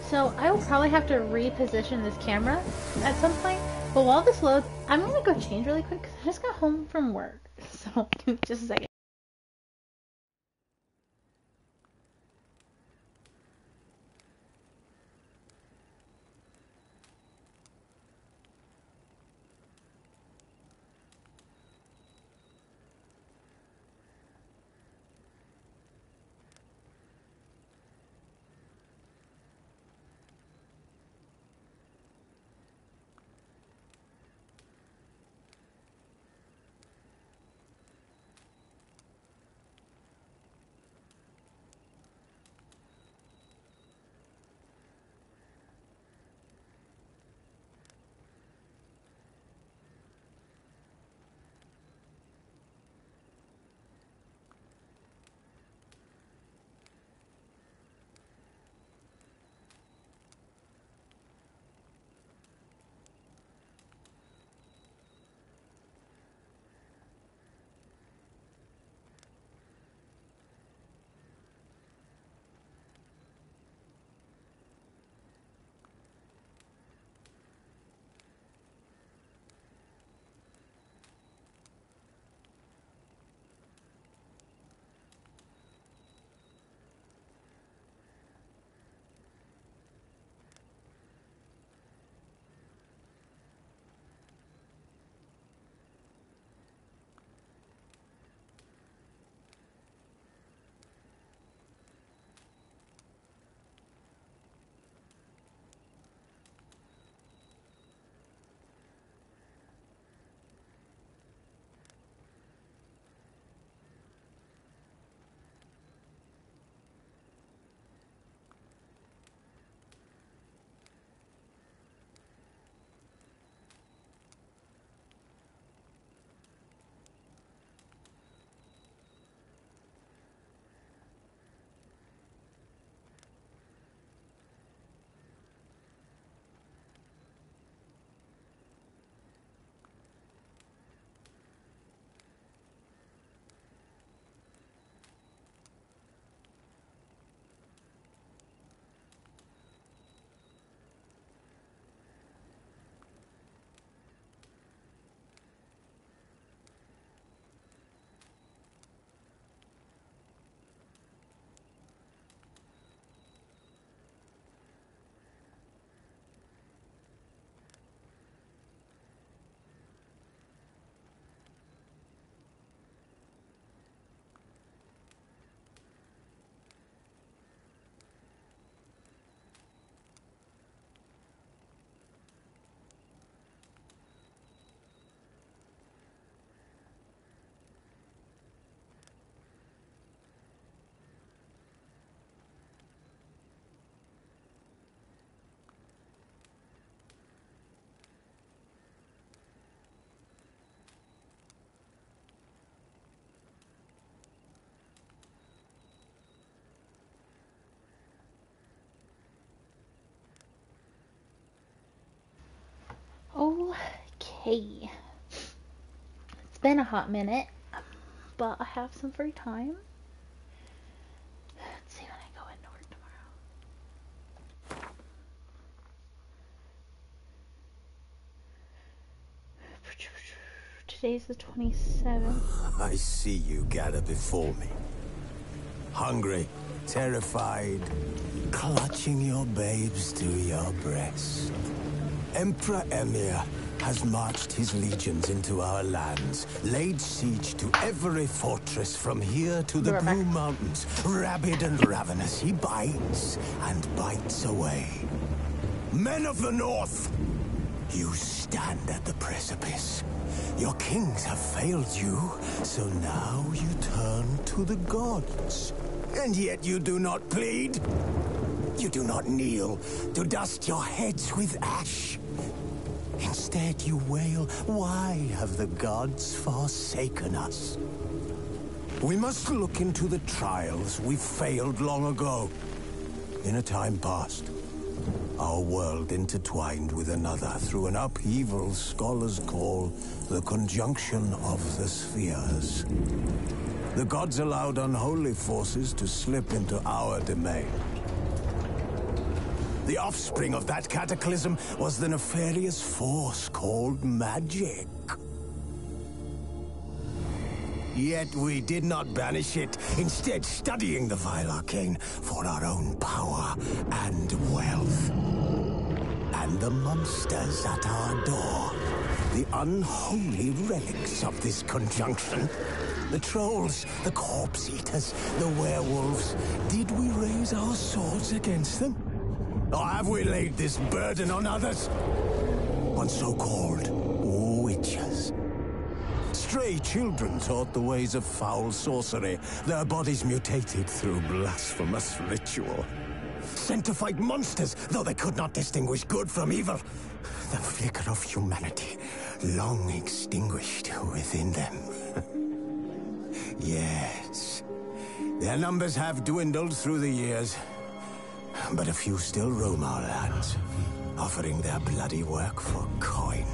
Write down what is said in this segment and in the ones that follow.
So I will probably have to reposition this camera at some point. But while this loads, I'm gonna go change really quick because I just got home from work. So just a second. Okay. It's been a hot minute, but I have some free time. Let's see when I go into work tomorrow. Today's the 27th. I see you gather before me. Hungry, terrified, clutching your babes to your breast. Emperor Emir has marched his legions into our lands, laid siege to every fortress from here to the Blue Mountains. Rabid and ravenous, he bites and bites away. Men of the North, you stand at the precipice. Your kings have failed you, so now you turn to the gods. And yet you do not plead. You do not kneel to dust your heads with ash. Instead you wail, why have the gods forsaken us? We must look into the trials we failed long ago. In a time past, our world intertwined with another through an upheaval scholars call the conjunction of the spheres. The gods allowed unholy forces to slip into our domain. The offspring of that cataclysm was the nefarious force called magic. Yet we did not banish it, instead studying the vile arcane for our own power and wealth. And the monsters at our door, the unholy relics of this conjunction. The trolls, the corpse eaters, the werewolves. Did we raise our swords against them? Or have we laid this burden on others? On so-called witches. Stray children taught the ways of foul sorcery, their bodies mutated through blasphemous ritual. Sent to fight monsters, though they could not distinguish good from evil. The flicker of humanity, long extinguished within them. Yes, their numbers have dwindled through the years, but a few still roam our lands, offering their bloody work for coin.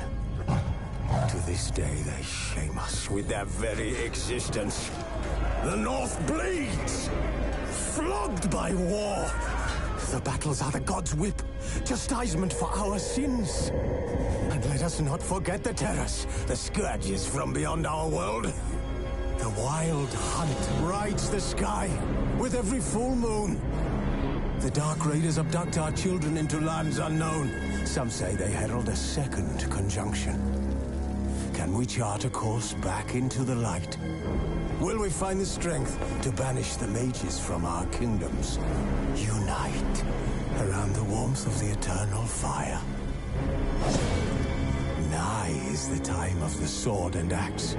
To this day, they shame us with their very existence. The North bleeds, flogged by war. The battles are the gods' whip, chastisement for our sins. And let us not forget the terrors, the scourges from beyond our world. The wild hunt rides the sky with every full moon. The Dark Raiders abduct our children into lands unknown. Some say they herald a second conjunction. Can we chart a course back into the light? Will we find the strength to banish the mages from our kingdoms? Unite around the warmth of the eternal fire. Nigh is the time of the sword and axe.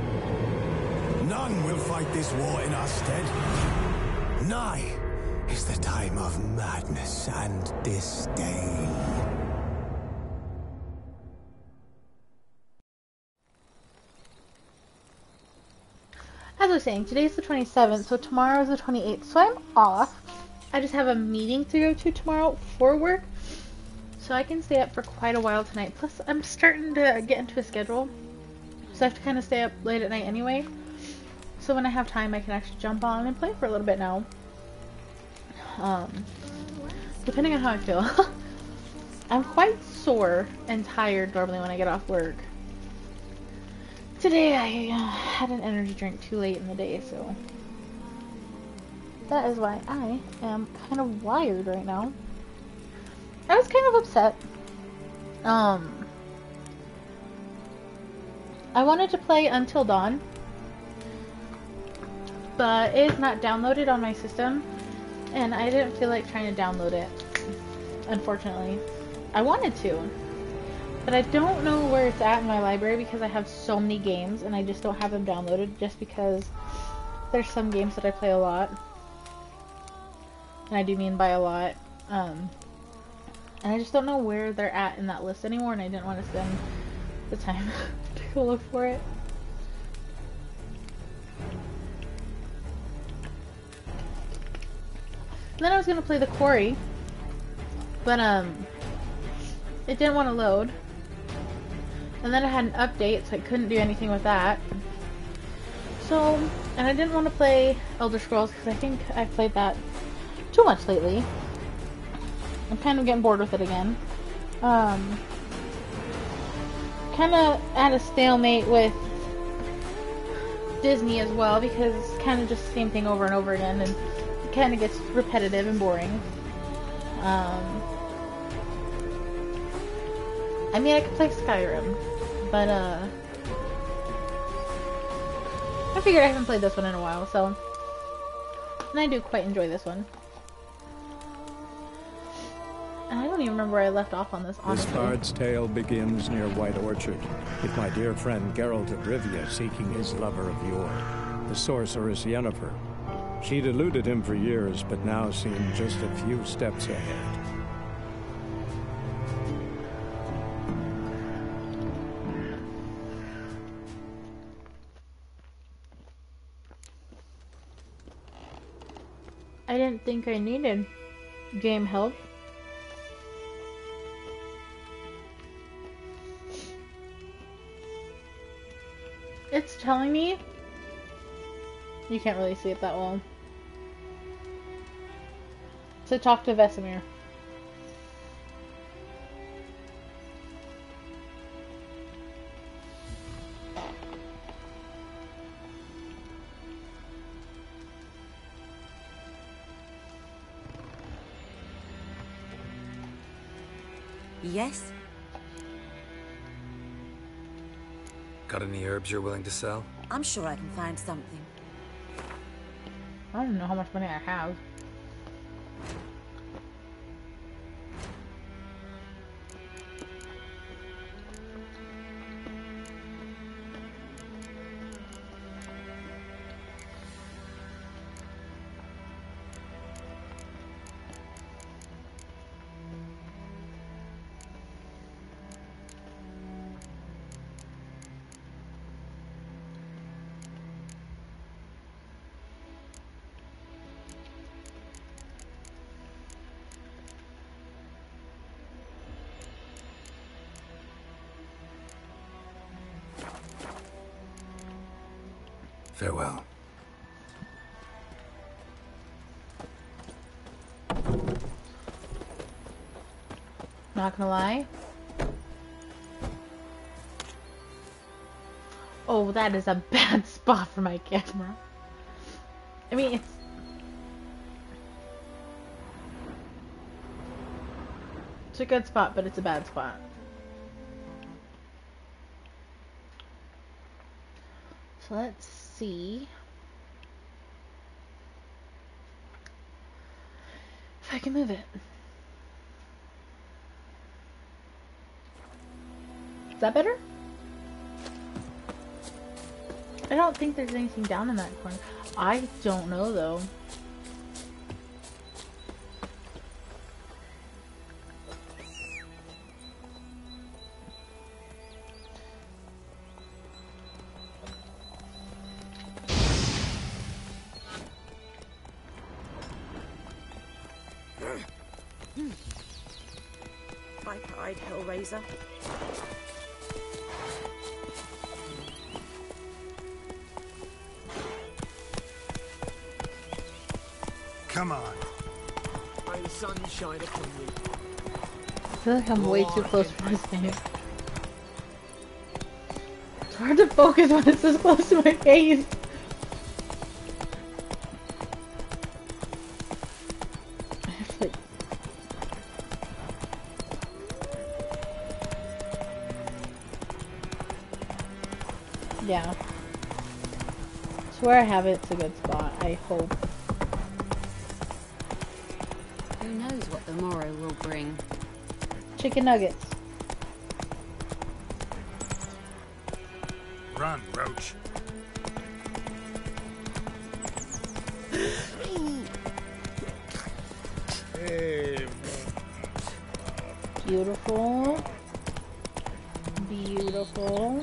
None will fight this war in our stead. Nigh is the time of madness and disdain. As I was saying, today's the 27th, so tomorrow is the 28th, so I'm off. I just have a meeting to go to tomorrow for work, so I can stay up for quite a while tonight. Plus, I'm starting to get into a schedule, so I have to kind of stay up late at night anyway. So when I have time, I can actually jump on and play for a little bit now. Depending on how I feel. I'm quite sore and tired normally when I get off work. Today I had an energy drink too late in the day, so that is why I am kind of wired right now. I was kind of upset. I wanted to play Until Dawn, but it is not downloaded on my system, and I didn't feel like trying to download it, unfortunately. I wanted to, but I don't know where it's at in my library because I have so many games and I just don't have them downloaded, just because there's some games that I play a lot. And I do mean by a lot. And I just don't know where they're at in that list anymore, and I didn't want to spend the time to go look for it. And then I was going to play The Quarry, but it didn't want to load. And then I had an update, so I couldn't do anything with that. So, and I didn't want to play Elder Scrolls because I think I've played that too much lately. I'm kind of getting bored with it again. Kind of at a stalemate with Disney as well, because it's kind of just the same thing over and over again, and it kind of gets repetitive and boring. I mean, I could play Skyrim, but I figured I haven't played this one in a while, so, and I do quite enjoy this one. And I don't even remember where I left off on this, honestly. This bard's tale begins near White Orchard, with my dear friend Geralt of Rivia seeking his lover of yore, the sorceress Yennefer. She'd eluded him for years, but now seemed just a few steps ahead. I didn't think I needed game help. It's telling me, you can't really see it that well, to talk to Vesemir. Yes? Got any herbs you're willing to sell? I'm sure I can find something. I don't know how much money I have. Farewell. Not gonna lie. Oh, that is a bad spot for my camera. I mean, it's a good spot, but it's a bad spot. So let's see if I can move it. Is that better? I don't think there's anything down in that corner. I don't know though. Bright-eyed Hellraiser. Come on. May the sun shine upon you. I feel like I'm way too close for this thing. It's hard to focus when it's this close to my face. It's like... Yeah. I swear I have it. It's a good spot. I hope. Who knows what the morrow will bring? Chicken nuggets. Run, Roach. Beautiful. Beautiful.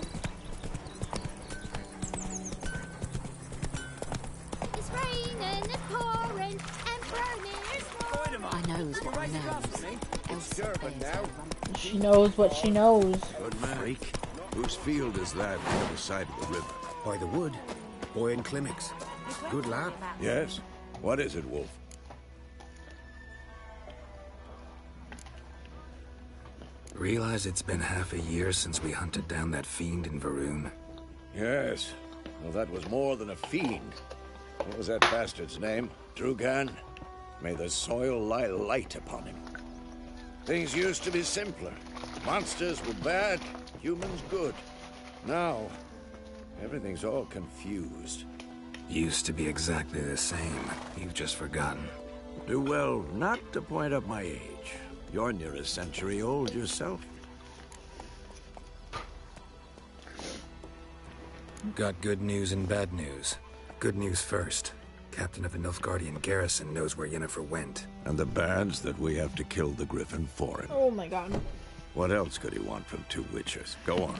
It's raining and pouring and burning. I knows what I knows. Else She knows what she knows. Good man. Freak. Whose field is that on the other side of the river? By the wood. Boy in Climmix. Good lad. Yes. What is it, Wolf? Realize it's been half a year since we hunted down that fiend in Varun? Yes. Well, that was more than a fiend. What was that bastard's name? Drugan? May the soil lie light upon him. Things used to be simpler. Monsters were bad, humans good. Now, everything's all confused. Used to be exactly the same. You've just forgotten. Do well not to point up my age. You're near a century old yourself. Got good news and bad news. Good news first. Captain of the Nilfgaardian garrison knows where Yennefer went. And the bad's that we have to kill the Griffin for him. Oh my god. What else could he want from two witchers? Go on.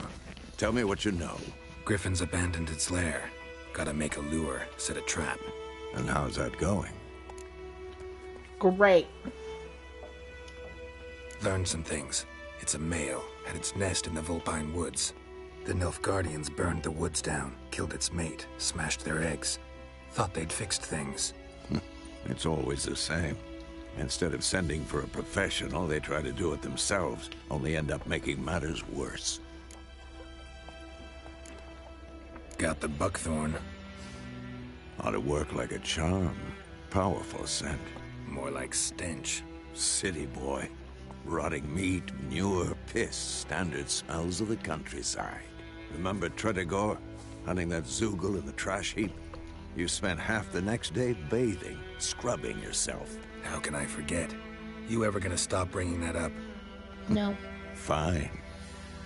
Tell me what you know. Griffin's abandoned its lair. Gotta make a lure, set a trap. And how's that going? Great. Learned some things. It's a male, had its nest in the Vulpine Woods. The Nilfgaardians burned the woods down, killed its mate, smashed their eggs. Thought they'd fixed things. It's always the same. Instead of sending for a professional, they try to do it themselves, only end up making matters worse. Got the buckthorn. Ought to work like a charm. Powerful scent. More like stench. City boy. Rotting meat, manure, piss, standard smells of the countryside. Remember Tredegor? Hunting that Zoogle in the trash heap? You spent half the next day bathing, scrubbing yourself. How can I forget? You ever gonna stop bringing that up? No. Fine.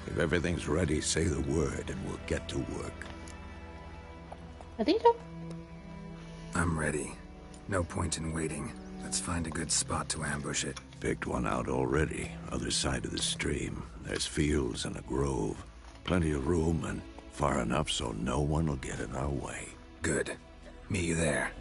If everything's ready, say the word and we'll get to work. I think so. I'm ready. No point in waiting. Let's find a good spot to ambush it. Picked one out already, other side of the stream. There's fields and a grove. Plenty of room and far enough so no one will get in our way. Good. Meet you there.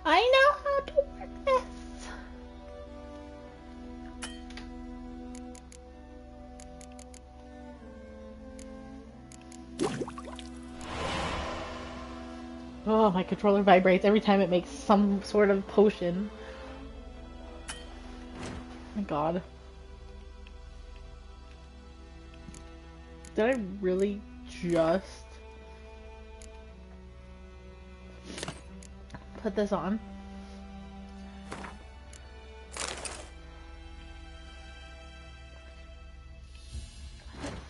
I know how to work this. Oh, my controller vibrates every time it makes some sort of potion. Oh my god. Did I really just put this on?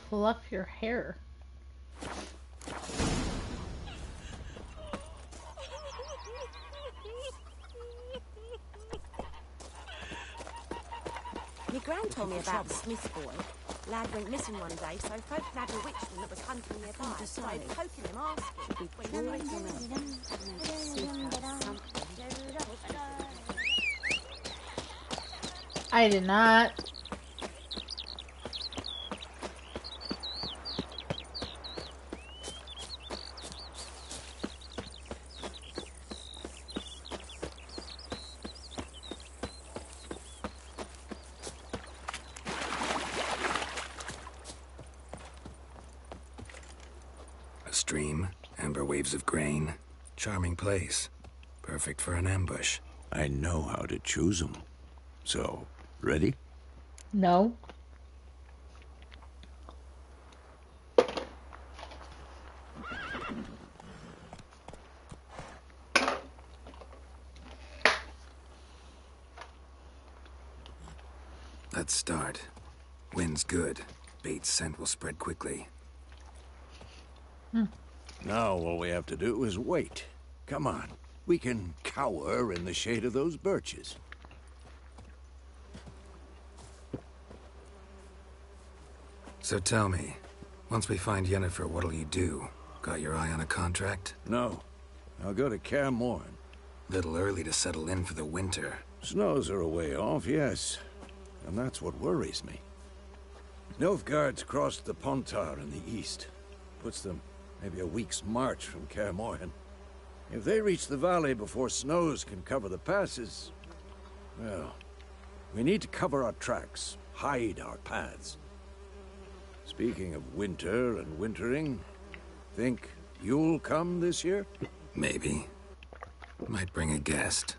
Fluff your hair. My gran told me about the Smith boy. Lad went missing one day, so folk nabbed a witchman that was hunting nearby. Started poking him, asking. I did not. A stream, amber waves of grain. Charming place. Perfect for an ambush. I know how to choose them. So, ready? No. Let's start. Wind's good. Bait's scent will spread quickly. Now all we have to do is wait. Come on. We can cower in the shade of those birches. So tell me, once we find Yennefer, what'll you do? Got your eye on a contract? No. I'll go to Kaer Morhen. Little early to settle in for the winter. Snows are a way off, yes. And that's what worries me. Nilfgaard's crossed the Pontar in the east. Puts them maybe a week's march from Kaer Morhen. If they reach the valley before snows can cover the passes, well, we need to cover our tracks, hide our paths. Speaking of winter and wintering, think you'll come this year? Maybe. Might bring a guest.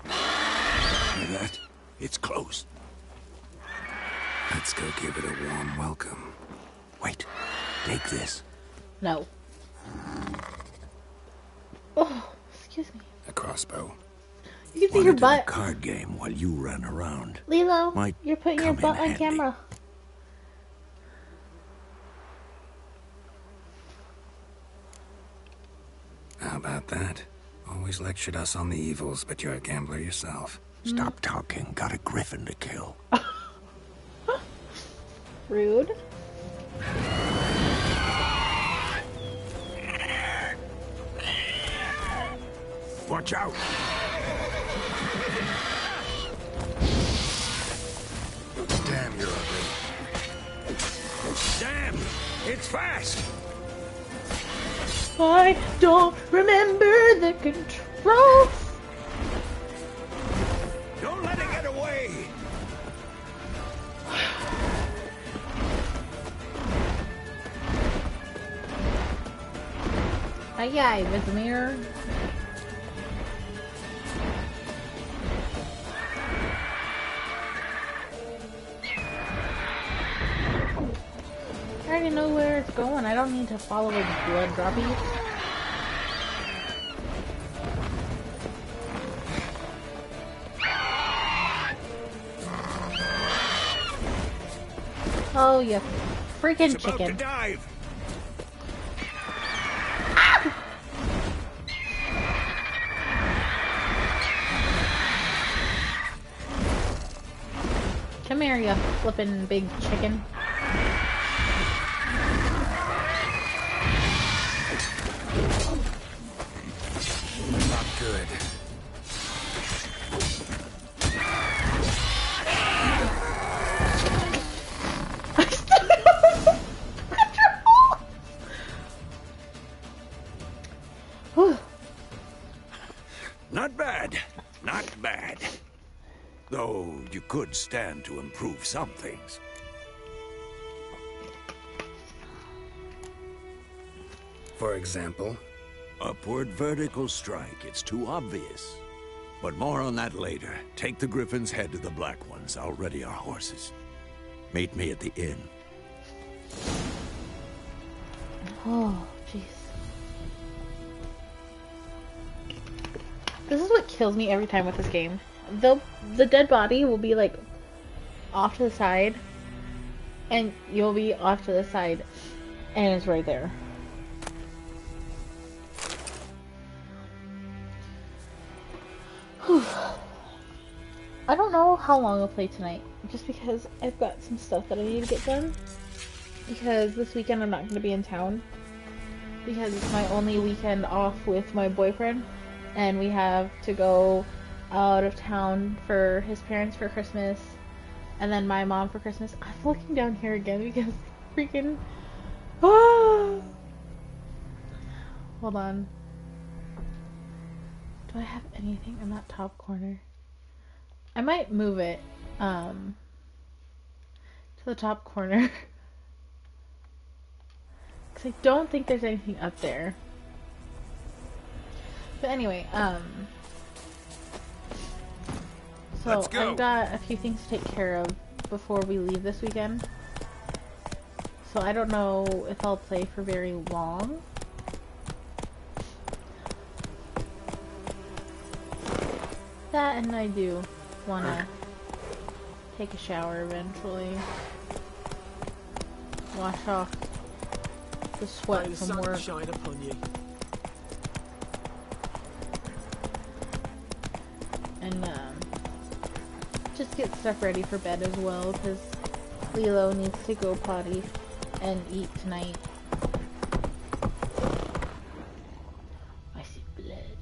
Hear that? It's close. Let's go give it a warm welcome. Wait, take this. No. Oh, excuse me. A crossbow. You can see your butt. A card game while you ran around. Lilo, Might you're putting your come in butt on handy. camera. How about that? Always lectured us on the evils, but you're a gambler yourself. Stop talking. Got a griffin to kill. Rude. Watch out! Damn, you're ugly. Damn! It's fast! I don't remember the controls. Yay, Vizimir. I already know where it's going. I don't need to follow its blood droppies. Oh, you freaking It's about chicken. to dive. Come here, you flippin' big chicken. Not good. Not bad. Not bad. Though you could stand to improve some things. For example? Upward vertical strike. It's too obvious. But more on that later. Take the Griffin's head to the Black Ones. I'll ready our horses. Meet me at the inn. Oh, jeez. This is what kills me every time with this game. The dead body will be like off to the side, and you'll be off to the side, and it's right there. Whew. I don't know how long I'll play tonight, just because I've got some stuff that I need to get done. Because this weekend I'm not going to be in town, because it's my only weekend off with my boyfriend, and we have to go out of town for his parents for Christmas, and then my mom for Christmas. I'm looking down here again because freaking... Hold on. Do I have anything in that top corner? I might move it to the top corner. Because I don't think there's anything up there. But anyway, so I've got a few things to take care of before we leave this weekend. So I don't know if I'll play for very long. That, and I do want to take a shower eventually. Wash off the sweat May the from sun work. shine upon you. And just get stuff ready for bed as well, because Lilo needs to go potty and eat tonight. I see blood.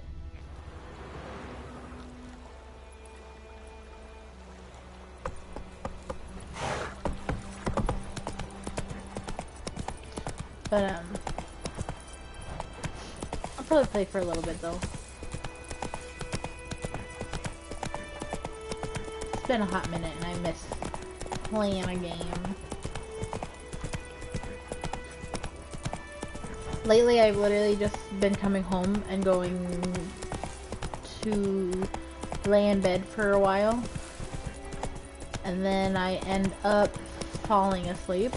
But I'll probably play for a little bit though. It's been a hot minute and I miss playing a game. Lately I've literally just been coming home and going to lay in bed for a while, and then I end up falling asleep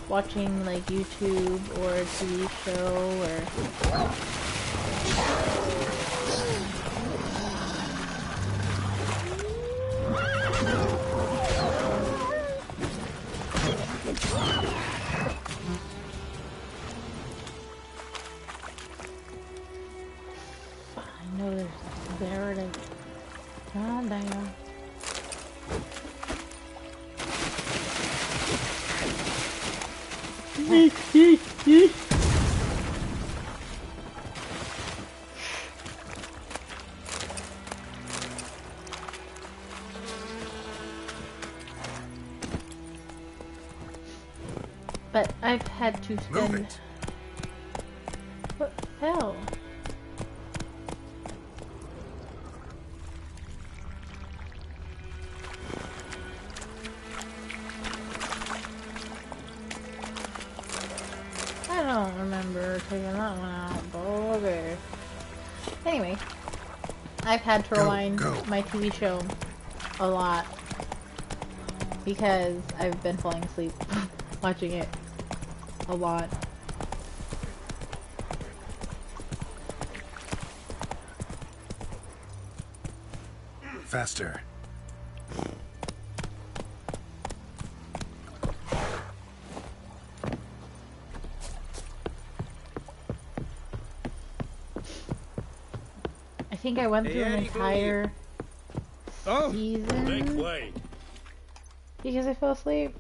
watching like YouTube or a TV show or I know there's there it is. God damn. But I've had to spend... What the hell? I don't remember. Anyway, I've had to rewind my TV show a lot because I've been falling asleep watching it a lot. Faster. I think I went through an entire season Make way. because I fell asleep,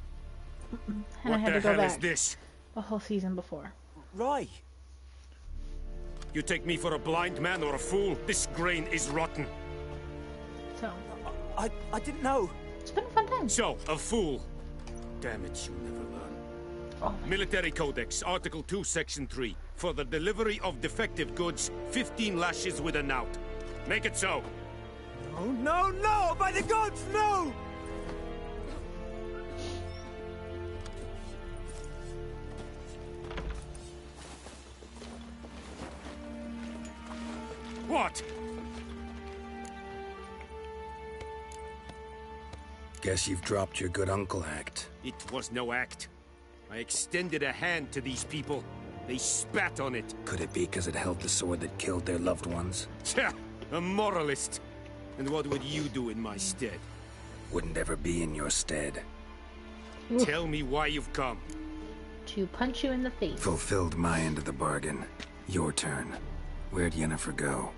and I had to go back. Is this? The whole season before. Right. You take me for a blind man or a fool? This grain is rotten. So I didn't know. it's been a fun time. So, a fool. Damn it, you never learn. Oh. Military Codex, Article 2, Section 3. For the delivery of defective goods, 15 lashes with a knout. Make it so. Oh no, no! By the gods, no! What? Guess you've dropped your good uncle act. It was no act. I extended a hand to these people. They spat on it. Could it be because it held the sword that killed their loved ones? Tja, a moralist. And what would you do in my stead? Wouldn't ever be in your stead. Tell me why you've come. To punch you in the face. Fulfilled my end of the bargain. Your turn. Where'd Yennefer go?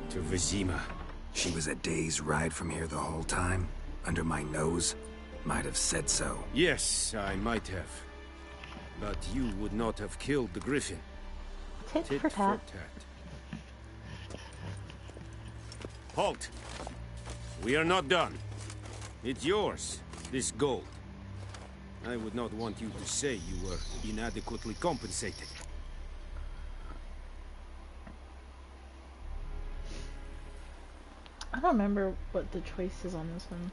To Vizima. She was a day's ride from here the whole time? Under my nose? Might have said so. Yes, I might have. But you would not have killed the griffin. Tit for tat. Halt! We are not done. It's yours, this gold. I would not want you to say you were inadequately compensated. I don't remember what the choice is on this one.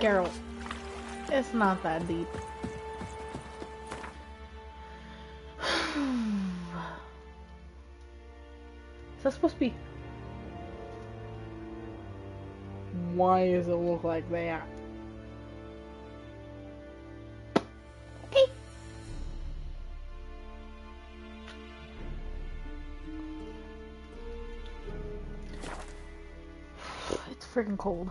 Geralt. It's not that deep. Is that supposed to be... Why does it look like that? It's freaking cold.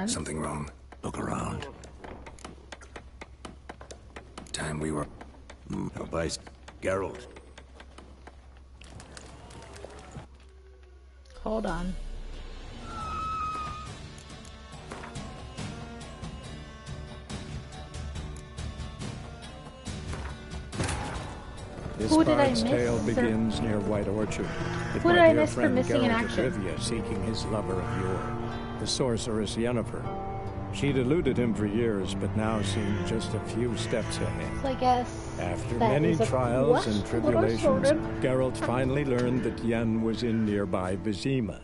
Something wrong? Look around. Time we were... by Geralt. Hold on. This Who did I bard's miss, tale sir? begins near White Orchard, with Who my did I dear miss for friend missing in Geralt of action? Rivia seeking his lover of yore, the sorceress Yennefer. She'd eluded him for years, but now seemed just a few steps ahead. So I guess After that many is a trials and question what I tribulations, sorted. Geralt finally learned that Yen was in nearby Vizima.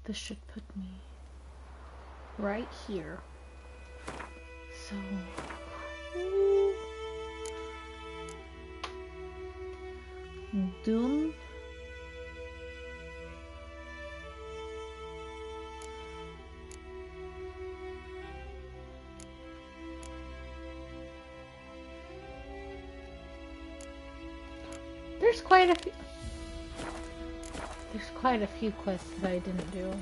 This should put me right here. So... Doom. There's quite a few quests that I didn't do.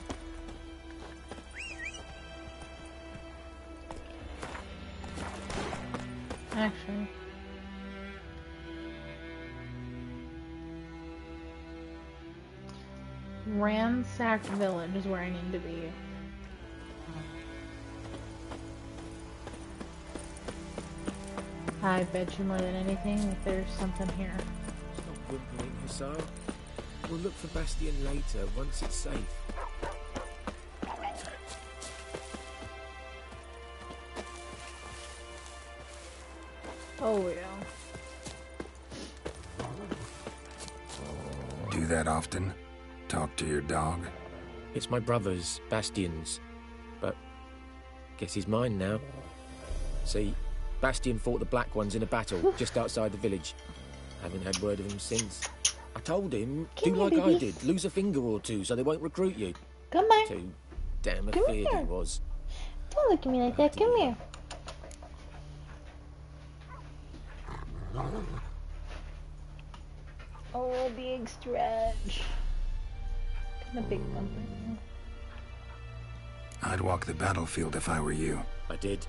Actually. Ransacked Village is where I need to be. I bet you more than anything that there's something here. Stop whimpering, Hussar. We'll look for Bastion later, once it's safe. Oh yeah. Do that often? Talk to your dog? It's my brother's, Bastion's. But guess he's mine now. See, Bastion fought the Black Ones in a battle just outside the village. Haven't had word of him since. I told him, do like I did, lose a finger or two so they won't recruit you. Come on. Too damn Come afeard here. he was. Don't look at me like that. Come here. Oh, big stretch. Kind of big something. I'd walk the battlefield if I were you. I did.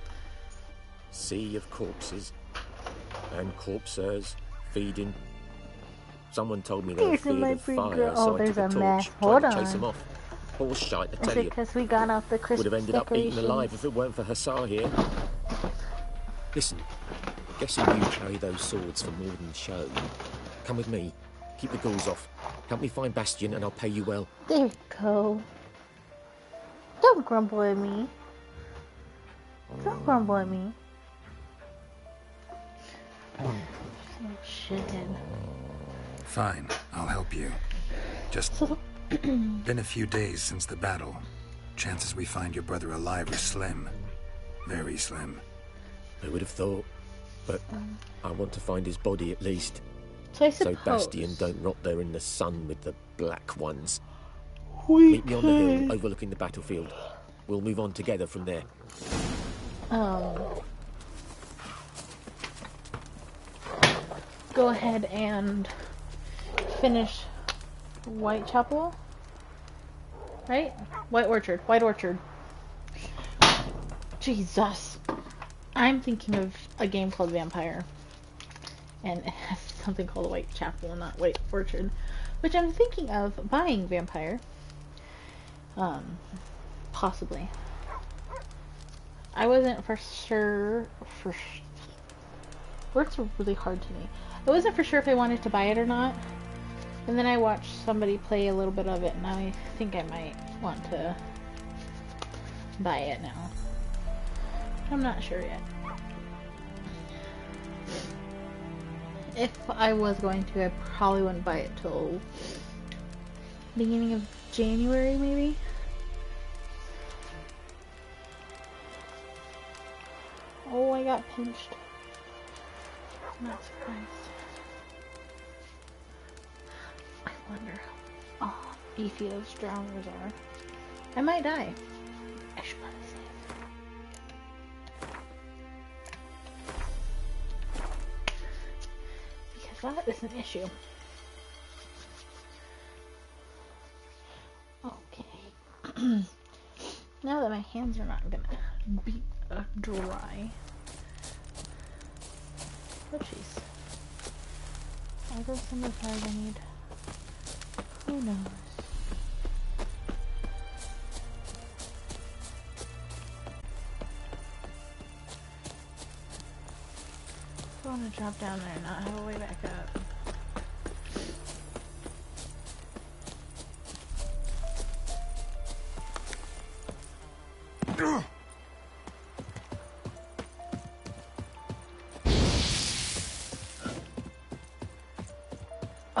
Sea of corpses. And corpsers feeding. Someone told me they were There's feared my of free fire, girl. so Oh, I there's took a a torch, mess. tried Hold to chase on. them off. Horse shite, I Is tell it you. because we got off the Would Christmas have ended up eaten decorations? alive if it weren't for Hussar here. Listen, guessing you carry those swords for more than show. Come with me. Keep the ghouls off. Help me find Bastion and I'll pay you well. There you go. Don't grumble at me. Don't grumble at me. Oh, shithead. Fine, I'll help you. Just been a few days since the battle. Chances we find your brother alive are slim. Very slim. I would have thought, but I want to find his body at least. So I So suppose. Bastion don't rot there in the sun with the Black Ones. We Meet me on the hill could- overlooking the battlefield. We'll move on together from there. Go ahead and finish Whitechapel. Right? White Orchard. White Orchard. Jesus. I'm thinking of a game called Vampire. And it has something called Whitechapel, not White Orchard. Which I'm thinking of buying Vampire. Possibly. I wasn't for sure. Words are really hard to me. I wasn't for sure if I wanted to buy it or not. And then I watched somebody play a little bit of it, and I think I might want to buy it now. I'm not sure yet. If I was going to, I probably wouldn't buy it till beginning of January, maybe. Oh, I got pinched. I'm not surprised. I wonder how beefy those drowners are. I might die. I should probably save. Because that is an issue. Okay. Now that my hands are not gonna be dry. Oh jeez. Are those some of the fires I need? Who knows? I want to drop down there and not have a way back up.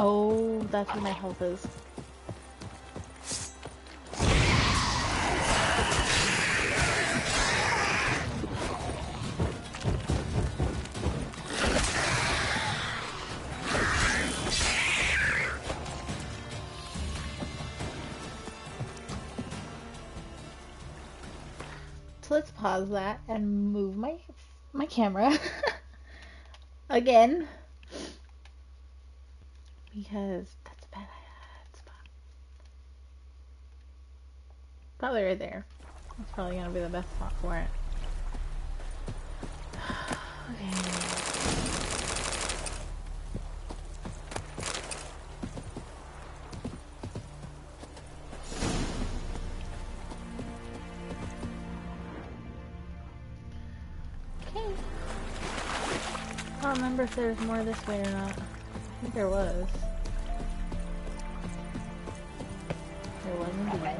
Oh, that's where my health is. So let's pause that and move my camera again. Because that's a bad spot. Probably right there. That's probably gonna be the best spot for it. Okay. I don't remember if there's more this way or not. I think there was. There was indeed.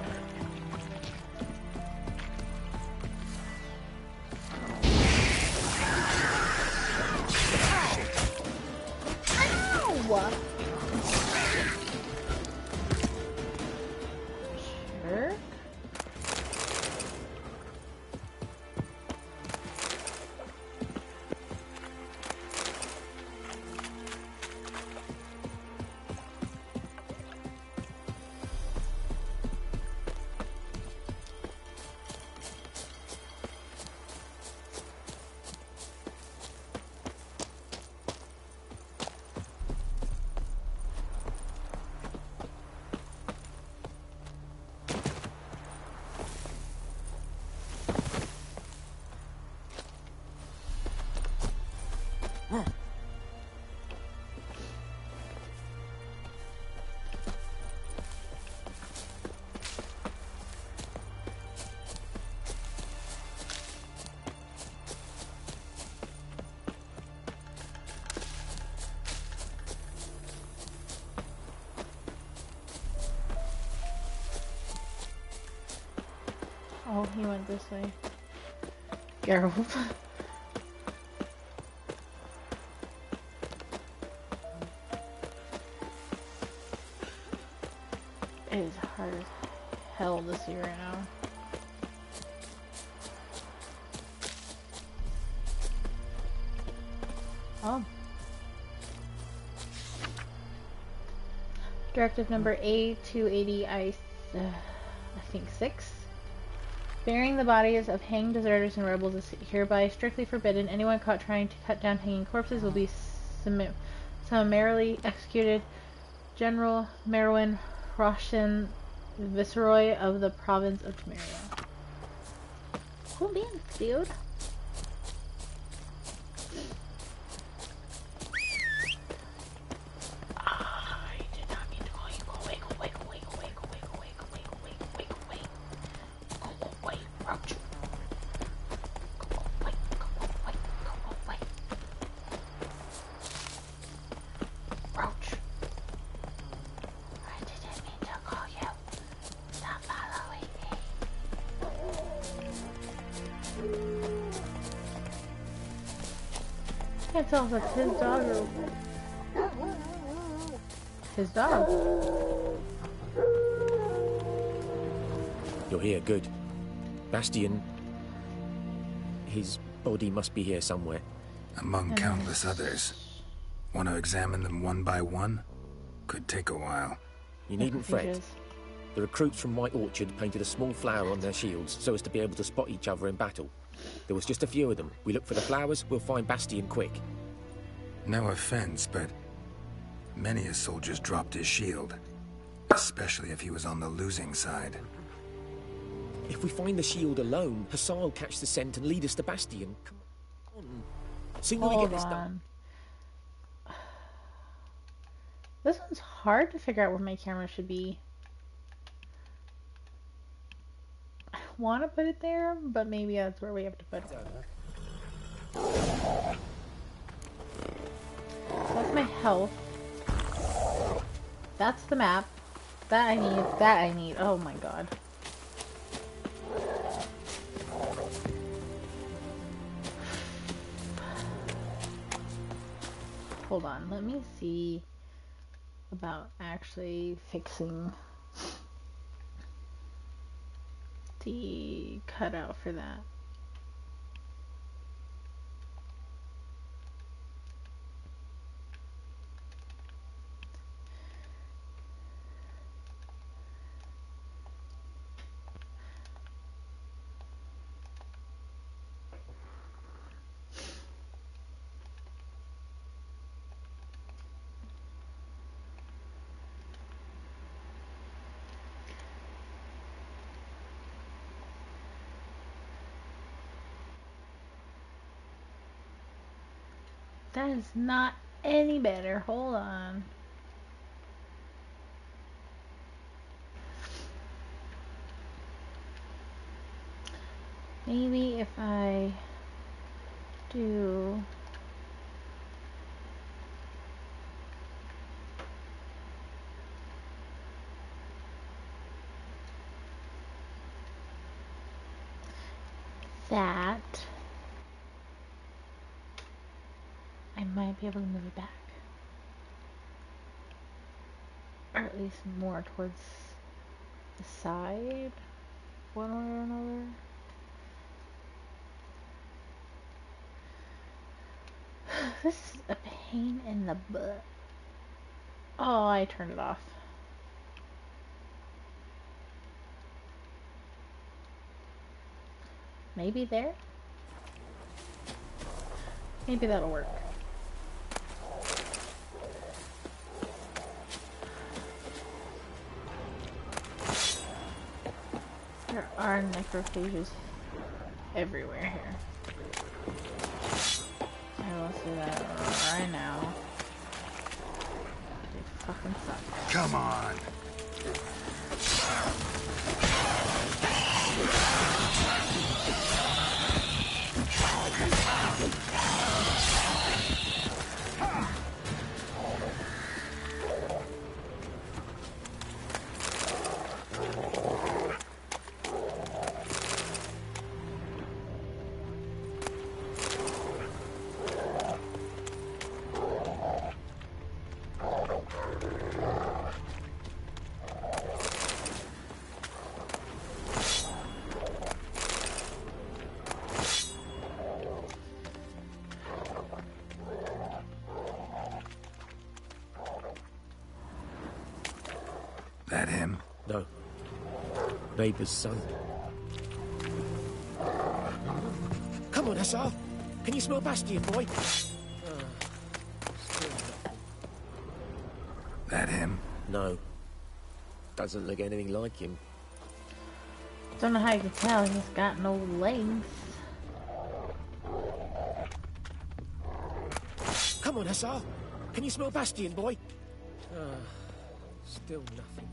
Ow! Sure. Oh, he went this way. Geralt. It is hard as hell to see right now. Oh. Directive number A280, I think 6. Burying the bodies of hanged deserters and rebels is hereby strictly forbidden. Anyone caught trying to cut down hanging corpses will be summarily executed. General Merwin Roshan, Viceroy of the province of Temeria. Cool beans, dude. can't tell if that's his dog or his dog. You're here, good. Bastian... his body must be here somewhere. Among countless others. Want to examine them one by one? Could take a while. You needn't fret. The recruits from White Orchard painted a small flower on their shields so as to be able to spot each other in battle. There was just a few of them. We look for the flowers, we'll find Bastian quick. No offense, but many a soldier's dropped his shield. Especially if he was on the losing side. If we find the shield alone, Hussar will catch the scent and lead us to Bastian. Come on. Sooner we get this done. This one's hard to figure out where my camera should be. I want to put it there, but maybe that's where we have to put it. That's my health. That's the map. That I need. That I need. Oh my god. Hold on. Let me see about actually fixing the cutout for that. That is not any better. Hold on. Maybe if I do that, I might be able to move it back. Or at least more towards the side, one way or another. This is a pain in the butt. Oh, I turned it off. Maybe there? Maybe that'll work. There are necrophages everywhere here. I will say that right now. They fucking suck. Come on! That him? No. Neighbor's son. Come on, Hussar. Can you smell Bastian, boy? That him? No. Doesn't look anything like him. Don't know how you can tell. He's got no legs. Come on, Hussar. Can you smell Bastian, boy? Still nothing.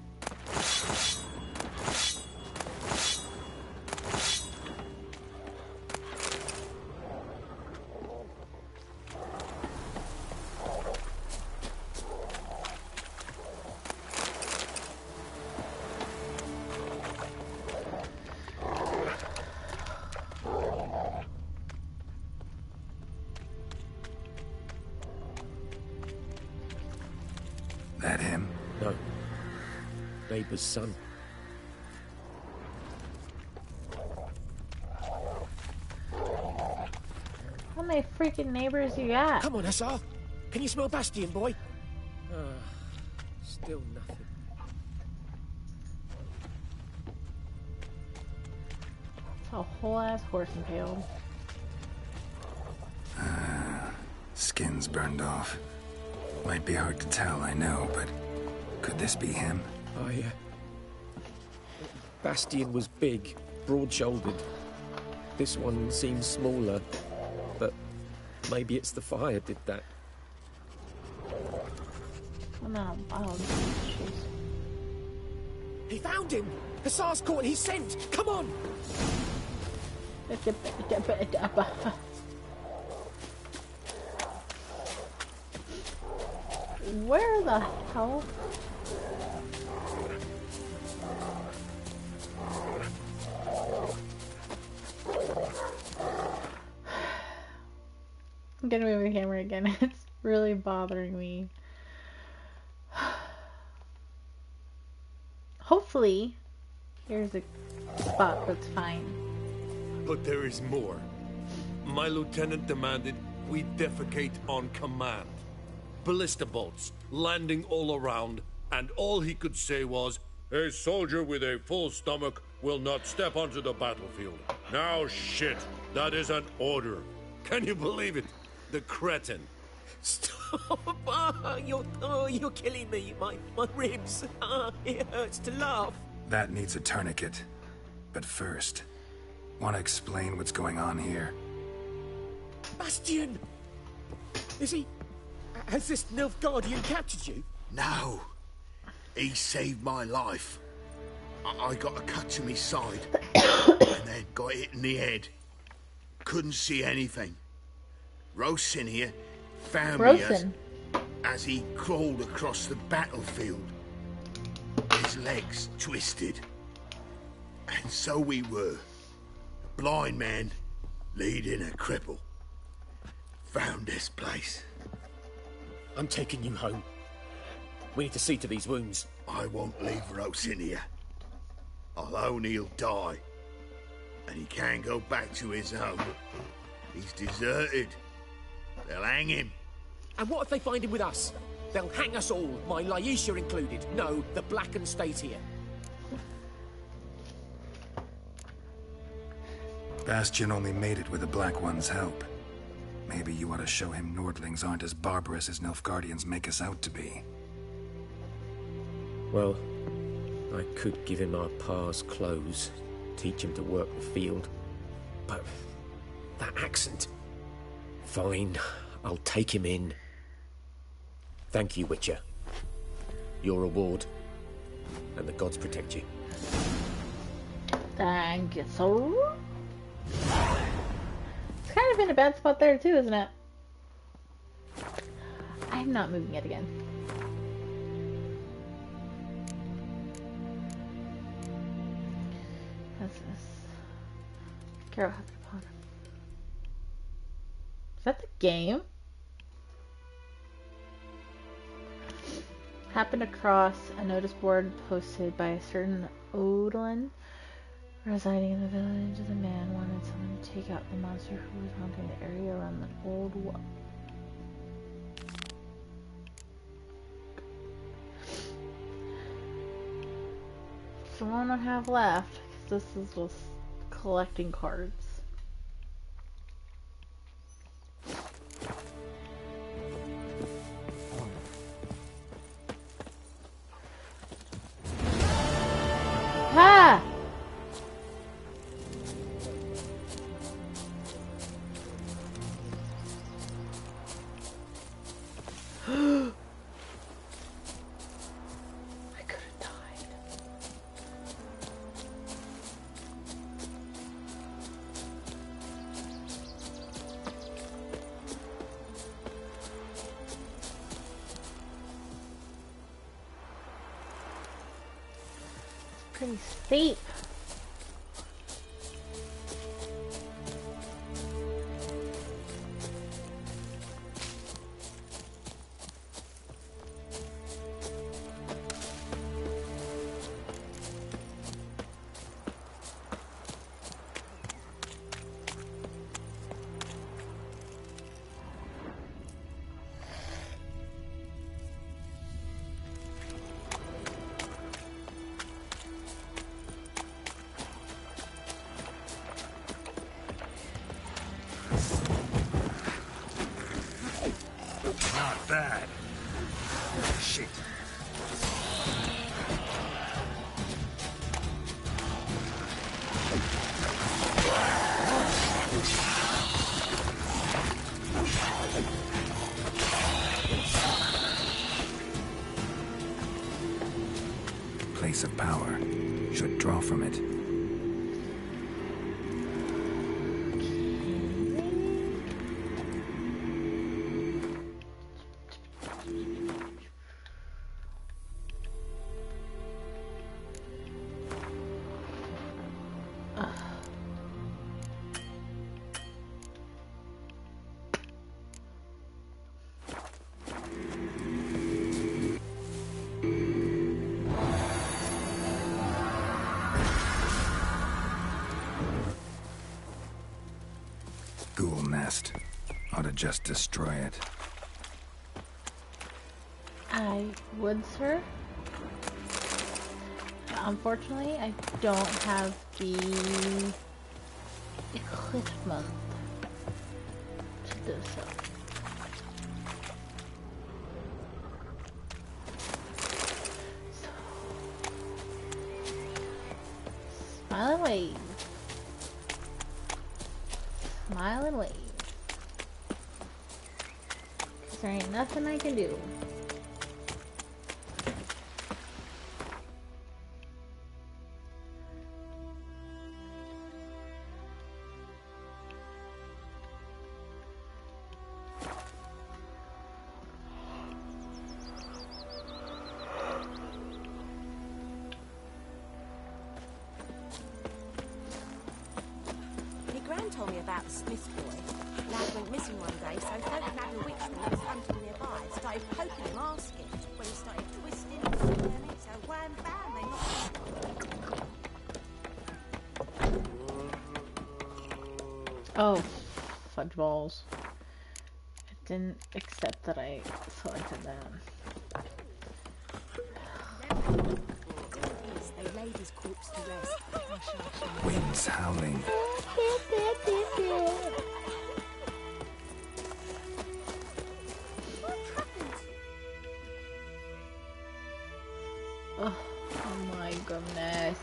That him? No. Neighbor's son. How many freaking neighbors you got? Come on, Hussar. Can you smell Bastion, boy? Still nothing. It's a whole ass horse impaled. Skin's burned off. Might be hard to tell, I know, but could this be him? Bastion was big, broad-shouldered. This one seems smaller, but maybe it's the fire did that. Oh no, oh jeez. He found him! Hussar's caught and he's sent! Come on! Where the hell? I'm gonna move the camera again. It's really bothering me. Hopefully, here's a spot that's fine. But there is more. My lieutenant demanded we defecate on command. Ballista bolts landing all around, and all he could say was, "A soldier with a full stomach will not step onto the battlefield." Now shit, that is an order. Can you believe it? The cretin. Stop! You're killing me. My ribs. It hurts to laugh. That needs a tourniquet. But first, want to explain what's going on here? Bastion! Is he... Has this Nilfgaardian captured you? No. He saved my life. I got a cut to my side, and then got hit in the head. Couldn't see anything. Rosin here found me as he crawled across the battlefield. His legs twisted. And so we were. A blind man leading a cripple. Found this place. I'm taking you home. We need to see to these wounds. I won't leave Rosin here. Alone he'll die. And he can't go back to his home. He's deserted. They'll hang him. And what if they find him with us? They'll hang us all, my Laisha included. No, the Blacken stays here. Bastion only made it with the Black One's help. Maybe you ought to show him Nordlings aren't as barbarous as Nilfgaardians make us out to be. Well, I could give him our pa's clothes, teach him to work the field. But that accent... Fine, I'll take him in. Thank you, Witcher. Your reward. And the gods protect you. Thank you, sir. It's kind of in a bad spot there too, isn't it? I'm not moving it again. What's this? Carol has the pot. Is that the game? Happened across a notice board posted by a certain Odin residing in the village. The man wanted someone to take out the monster who was haunting the area around the old wall. So one I have left, because this is just collecting cards. Ha! I could have died. Pretty steep. place of power. Should draw from it. Ghoul nest. Ought to just destroy it. I would, sir. But unfortunately, I don't have the equipment to do so. Smile and wave. Smile and wave. 'Cause there ain't nothing I can do. Told me about the Smith boy. Lad went missing one day, so folk nabbed a witchman that was hunting nearby. Started poking him, asking. When he started twisting and turning, so wham bam, they knocked him. Oh, fudge balls. I didn't accept that I selected that. They laid his corpse to rest. Winds howling. Oh my goodness.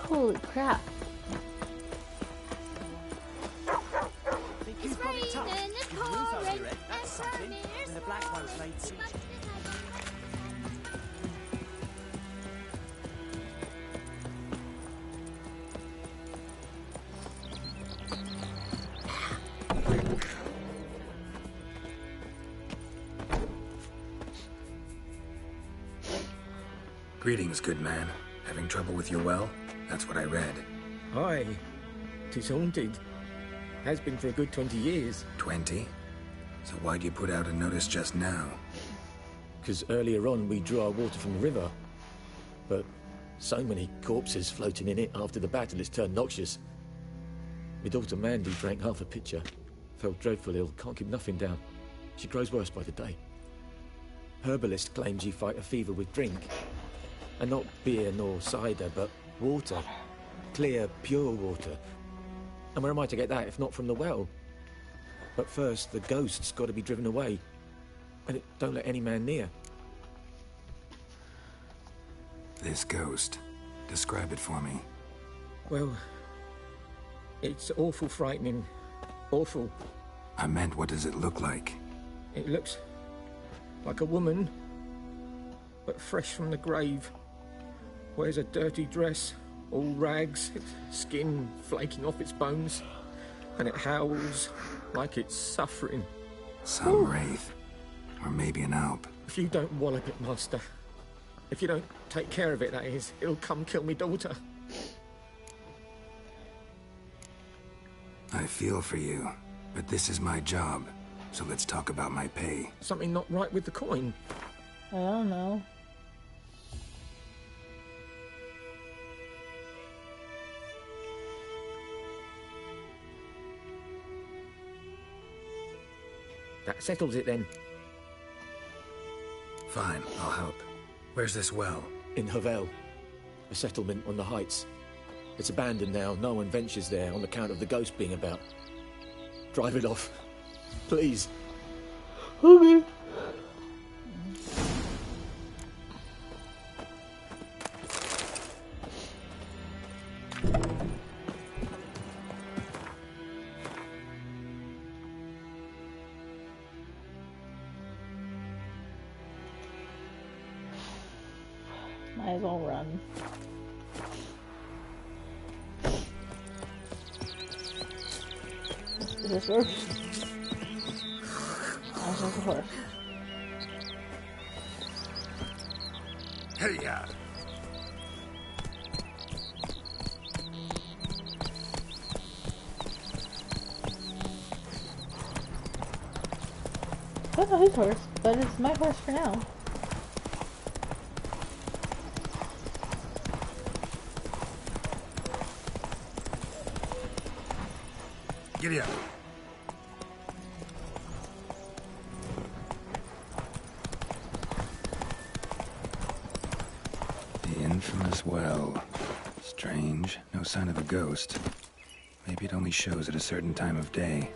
Holy crap. It's raining, it's pouring, that's something. And the black one's laid siege. Greetings, good man. Having trouble with your well? That's what I read. Aye. 'Tis haunted. Has been for a good 20 years. 20? So why'd you put out a notice just now? Because earlier on we drew our water from the river. But so many corpses floating in it after the battle it's turned noxious. My daughter Mandy drank half a pitcher. Fell dreadful ill, can't keep nothing down. She grows worse by the day. Herbalist claims you fight a fever with drink. And not beer nor cider, but water. Clear, pure water. And where am I to get that if not from the well? But first, the ghost's got to be driven away. And it don't let any man near. This ghost. Describe it for me. Well, it's awful frightening. Awful. I meant, what does it look like? It looks like a woman, but fresh from the grave. Wears a dirty dress, all rags, its skin flaking off its bones, and it howls like it's suffering. Some wraith. Or maybe an alp. If you don't wallop it, master, if you don't take care of it, that is, it'll come kill me daughter. I feel for you, but this is my job, so let's talk about my pay. Something not right with the coin. I don't know. That settles it then. Fine, I'll help. Where's this well? In Havel, a settlement on the heights. It's abandoned now, no one ventures there on account of the ghost being about. Drive it off, please. Okay. Might as well run. Is this work? Oh, of course. Hey, yeah. That's not his horse, but it's my horse for now. Giddy up. The infamous well. Strange. No sign of a ghost. Maybe it only shows at a certain time of day.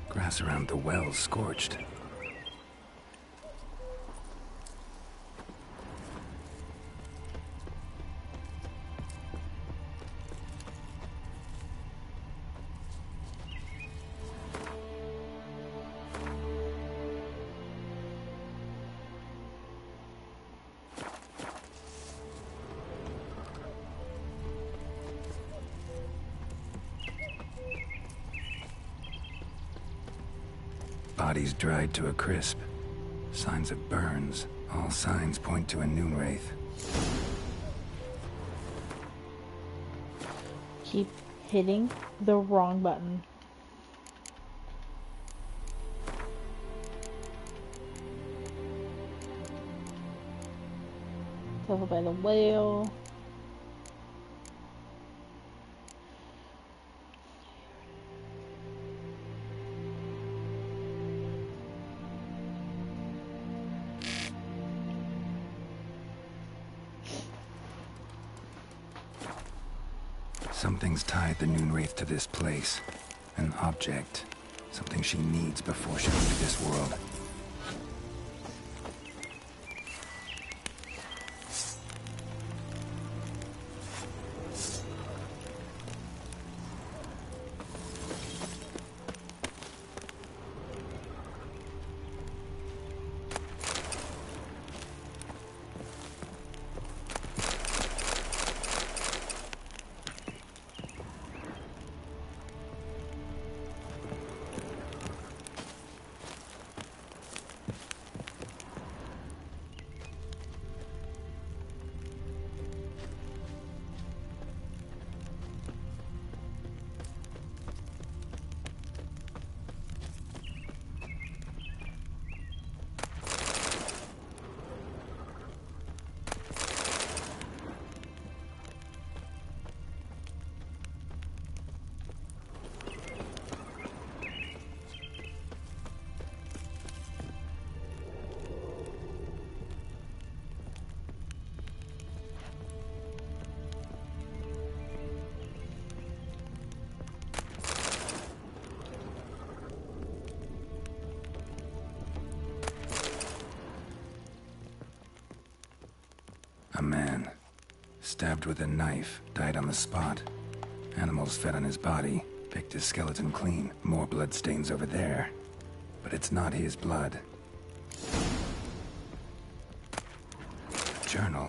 Grass around the well's scorched. Bodies dried to a crisp. Signs of burns. All signs point to a Noonwraith. Keep hitting the wrong button. Over by the whale. Something's tied the Noonwraith to this place. An object. Something she needs before she leaves this world. A man, stabbed with a knife, died on the spot. Animals fed on his body, picked his skeleton clean. More bloodstains over there. But it's not his blood. A journal.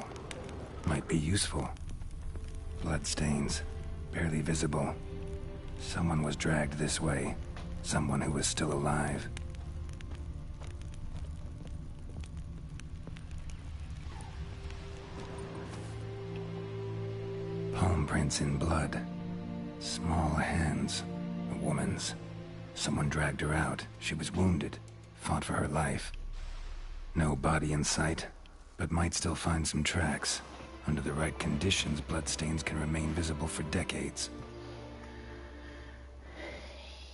Might be useful. Bloodstains, barely visible. Someone was dragged this way. Someone who was still alive. Palm prints in blood. Small hands. A woman's. Someone dragged her out. She was wounded. Fought for her life. No body in sight, but might still find some tracks. Under the right conditions, bloodstains can remain visible for decades.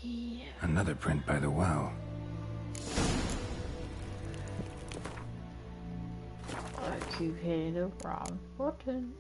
Yeah. Another print by the well. I keep hitting the wrong button.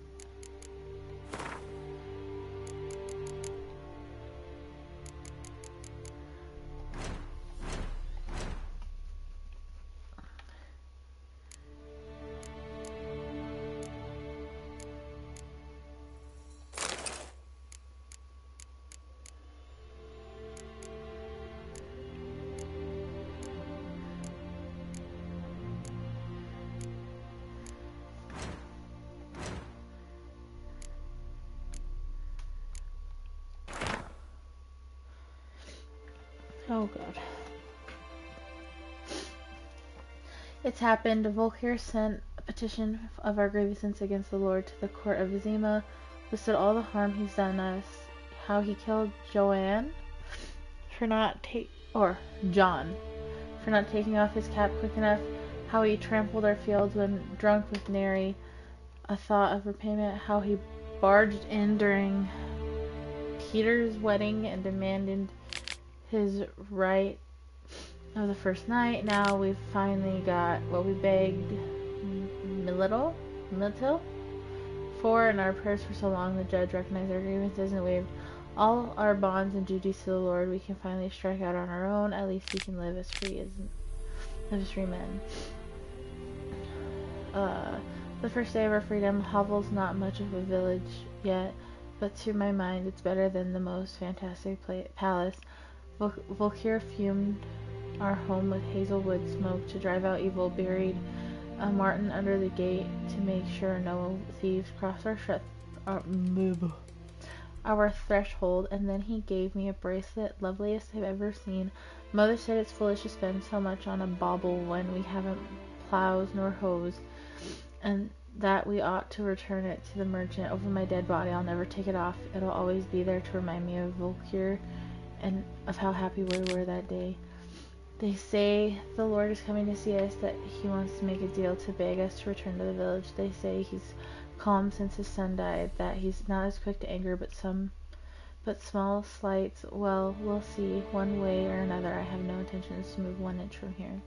Oh god. It's happened. Volkir sent a petition of our grievances against the Lord to the court of Vizima, listed all the harm he's done us, how he killed John for not taking off his cap quick enough, how he trampled our fields when drunk with nary a thought of repayment, how he barged in during Peter's wedding and demanded his right of the first night. Now we've finally got what we begged Militil for, and our prayers for so long. The judge recognized our grievances and waived all our bonds and duties to the Lord. We can finally strike out on our own. At least we can live as free men. The first day of our freedom. Hovel's not much of a village yet, but to my mind it's better than the most fantastic palace. Volkir fumed our home with hazelwood smoke to drive out evil, buried a marten under the gate to make sure no thieves crossed our threshold, and then he gave me a bracelet, loveliest I've ever seen. Mother said it's foolish to spend so much on a bauble when we haven't plows nor hoes, and that we ought to return it to the merchant. Over my dead body, I'll never take it off. It'll always be there to remind me of Volkir and of how happy we were that day. They say the Lord is coming to see us, that he wants to make a deal to beg us to return to the village. They say he's calm since his son died, that he's not as quick to anger, but small slights. Well, we'll see. One way or another, I have no intentions to move 1 inch from here.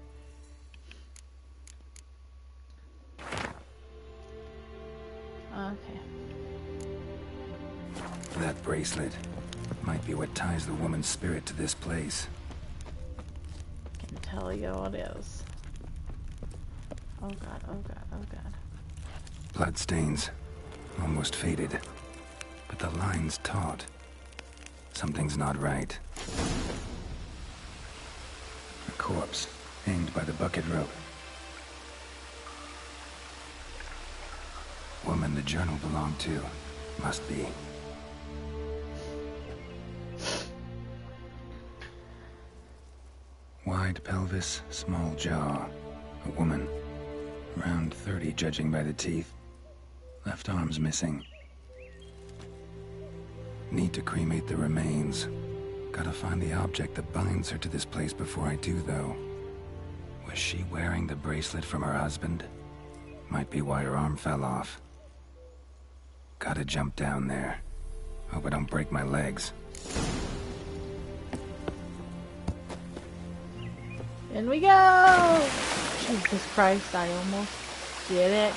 Okay. That bracelet might be what ties the woman's spirit to this place. I can tell you what it is. Oh god, oh god, oh god. Bloodstains, almost faded, but the line's taut. Something's not right. A corpse, hanged by the bucket rope. Woman the journal belonged to, must be. Wide pelvis, small jaw. A woman. Around 30, judging by the teeth. Left arm's missing. Need to cremate the remains. Gotta find the object that binds her to this place before I do, though. Was she wearing the bracelet from her husband? Might be why her arm fell off. Gotta jump down there. Hope I don't break my legs. In we go! Jesus Christ, I almost did it.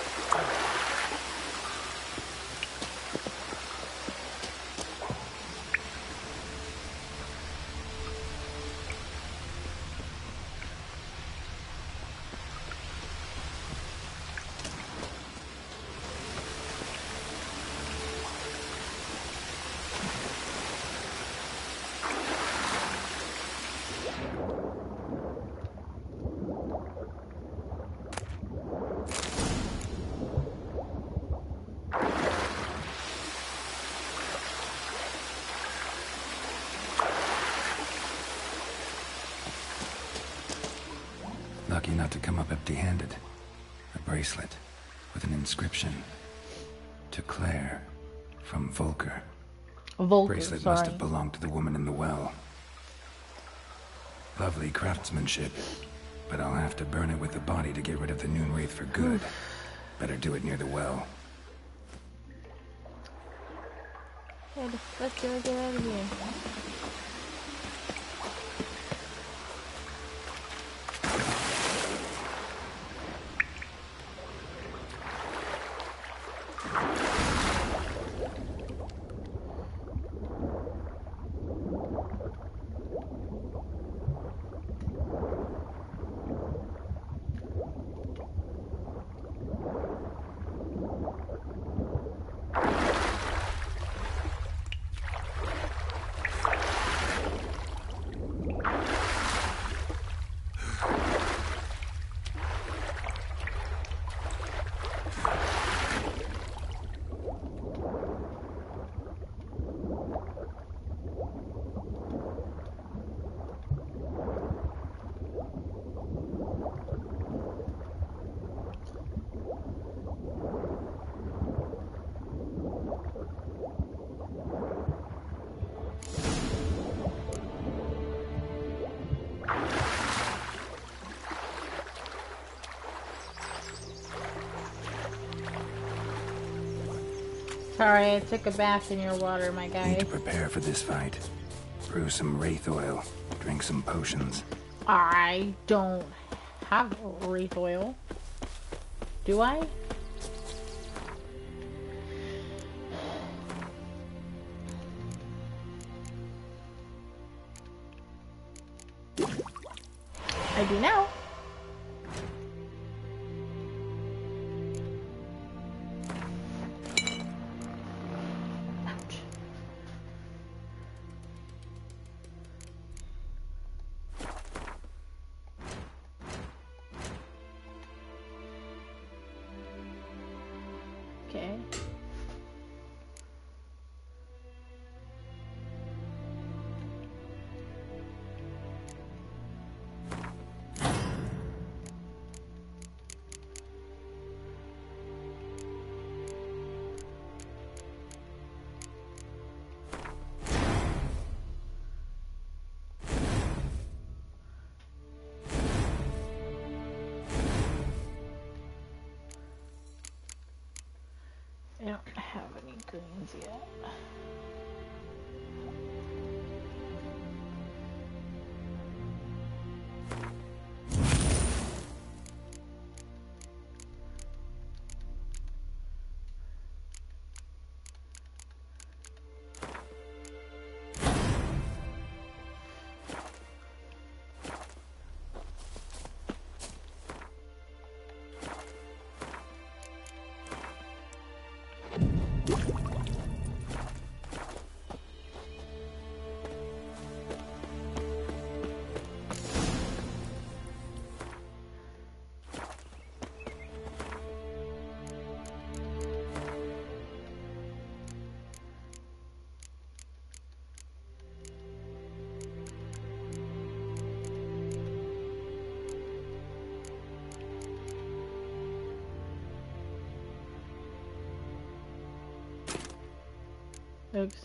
Lucky not to come up empty-handed. A bracelet with an inscription. To Claire, from Volker. Bracelet must have belonged to the woman in the well. Lovely craftsmanship, but I'll have to burn it with the body to get rid of the Noon Wraith for good. Better do it near the well. Let's go get out of here. Sorry, I took a bath in your water, my guy. Need to prepare for this fight. Brew some wraith oil. Drink some potions. I don't have wraith oil. Do I? I do now. Ouch. Okay. I don't have any greens yet. Oops.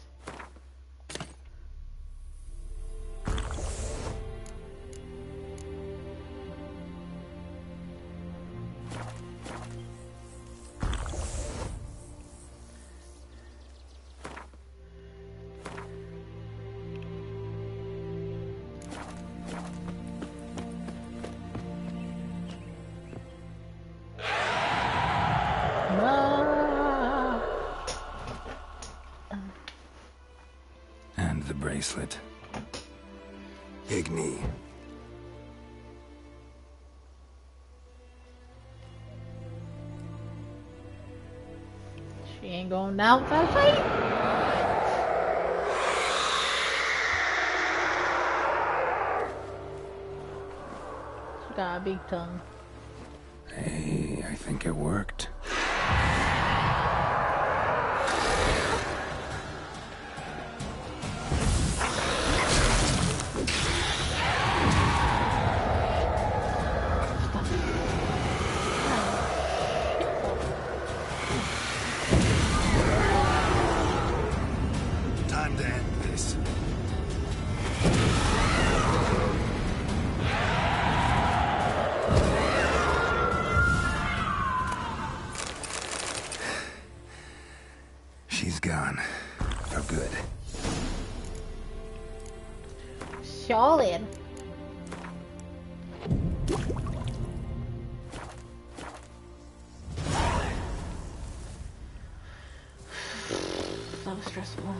And the bracelet. Igni. She ain't going down without a fight. She got a big tongue. Hey, I think it worked. Time to end this. She's gone. For good. Solid. That was stressful.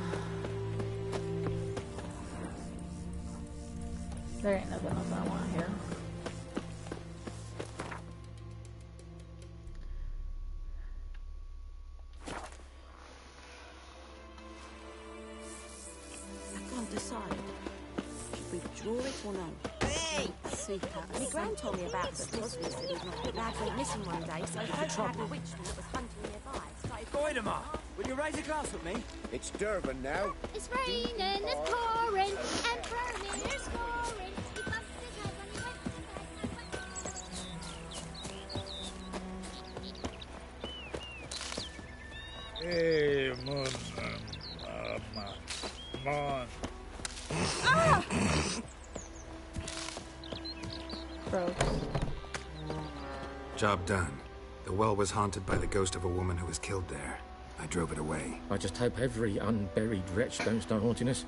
There ain't nothing else I want here. I can't decide. Should we withdraw it or no? Hey! Super. My gran told me about the Cosby said the lad went missing one day, so I found a witchman that was hunting nearby. Started Goidemar, will you raise a glass with me? It's Durban now. It's raining, it's pouring, and Vermeer's scoring. He busted his head when he went to bed. Hey, Moon. Mon. Gross. Job done. The well was haunted by the ghost of a woman who was killed there. I I drove it away. I just hope every unburied wretch don't start haunting us.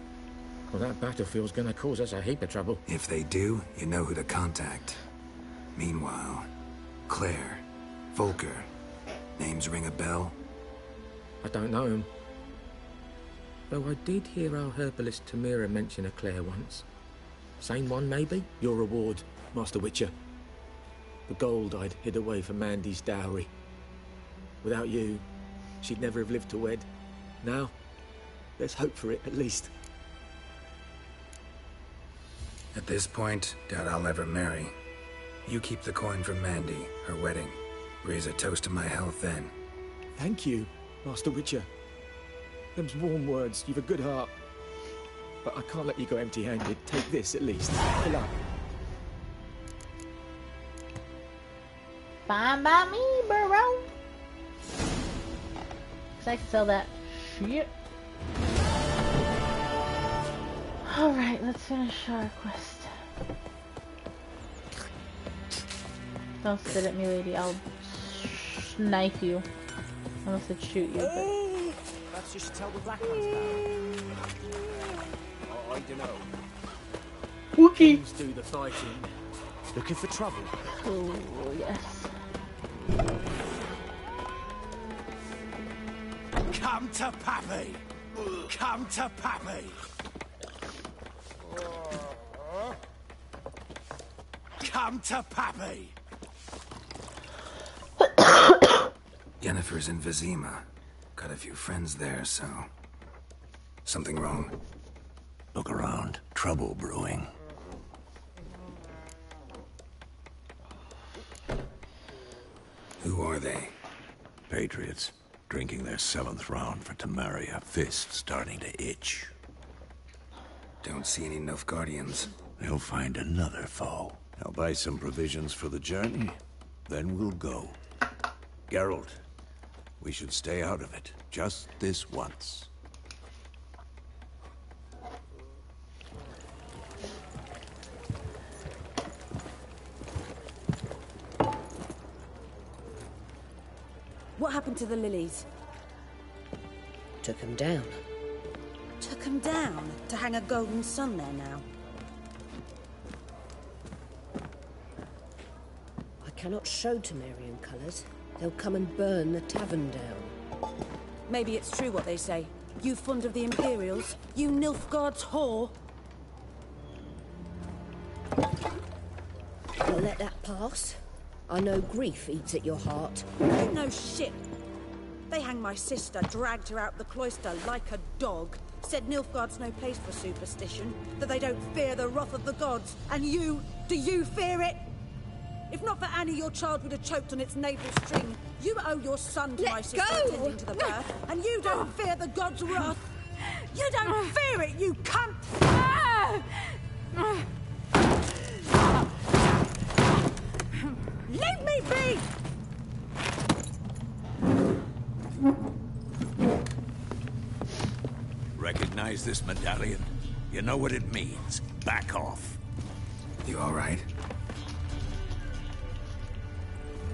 Well, that battlefield's gonna cause us a heap of trouble. If they do, you know who to contact. Meanwhile, Claire, Volker, names ring a bell? I don't know him. Though I did hear our herbalist Tamira mention a Claire once. Same one, maybe? Your reward, Master Witcher. The gold I'd hid away for Mandy's dowry. Without you, she'd never have lived to wed. Now, let's hope for it, at least. At this point, doubt I'll ever marry. You keep the coin for Mandy, her wedding. Raise a toast to my health then. Thank you, Master Witcher. Them's warm words. You've a good heart. But I can't let you go empty-handed. Take this, at least. Fill up. Fine by me, bro. Cause I can sell that shit. Alright, let's finish our quest. Don't spit at me, lady. I'll knife you. I almost said shoot you, but... Perhaps you should tell the Black Ones about it. Oh, I don't know. Wookie! Let's do the fighting. Looking for trouble? Oh, yes. Come to Pappy! Come to Pappy! Come to Pappy! Yennefer's in Vizima. Got a few friends there, so... Something wrong? Look around. Trouble brewing. Who are they? Patriots. Drinking their 7th round for Temeria. Fist starting to itch. Don't see any Nilfgaardians. They'll find another foe. I'll buy some provisions for the journey. Then we'll go. Geralt, we should stay out of it. Just this once. What happened to the lilies? Took them down. Took them down to hang a golden sun there now. I cannot show Temerian colours. They'll come and burn the tavern down. Maybe it's true what they say. You fond of the Imperials? You Nilfgaard's whore? I'll let that pass. I know grief eats at your heart. You know shit. They hanged my sister, dragged her out the cloister like a dog. Said Nilfgaard's no place for superstition, that they don't fear the wrath of the gods. And you, do you fear it? If not for Annie, your child would have choked on its navel string. You owe your son to my sister attending to the birth, and you don't fear the gods' wrath. You don't fear it, you cunt! Leave me be! Recognize this medallion? You know what it means. Back off. You all right?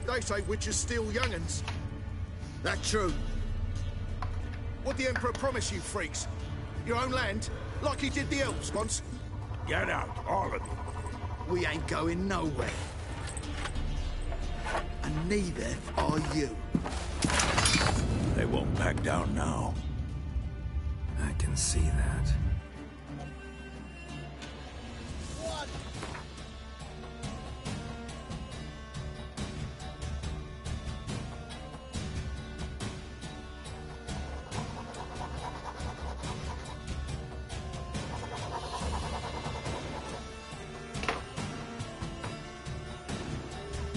They say witches steal young'uns. That true. What the Emperor promise you, freaks? Your own land? Like he did the elves once? Get out, all of you. We ain't going nowhere. And neither are you. They won't back down now. I can see that.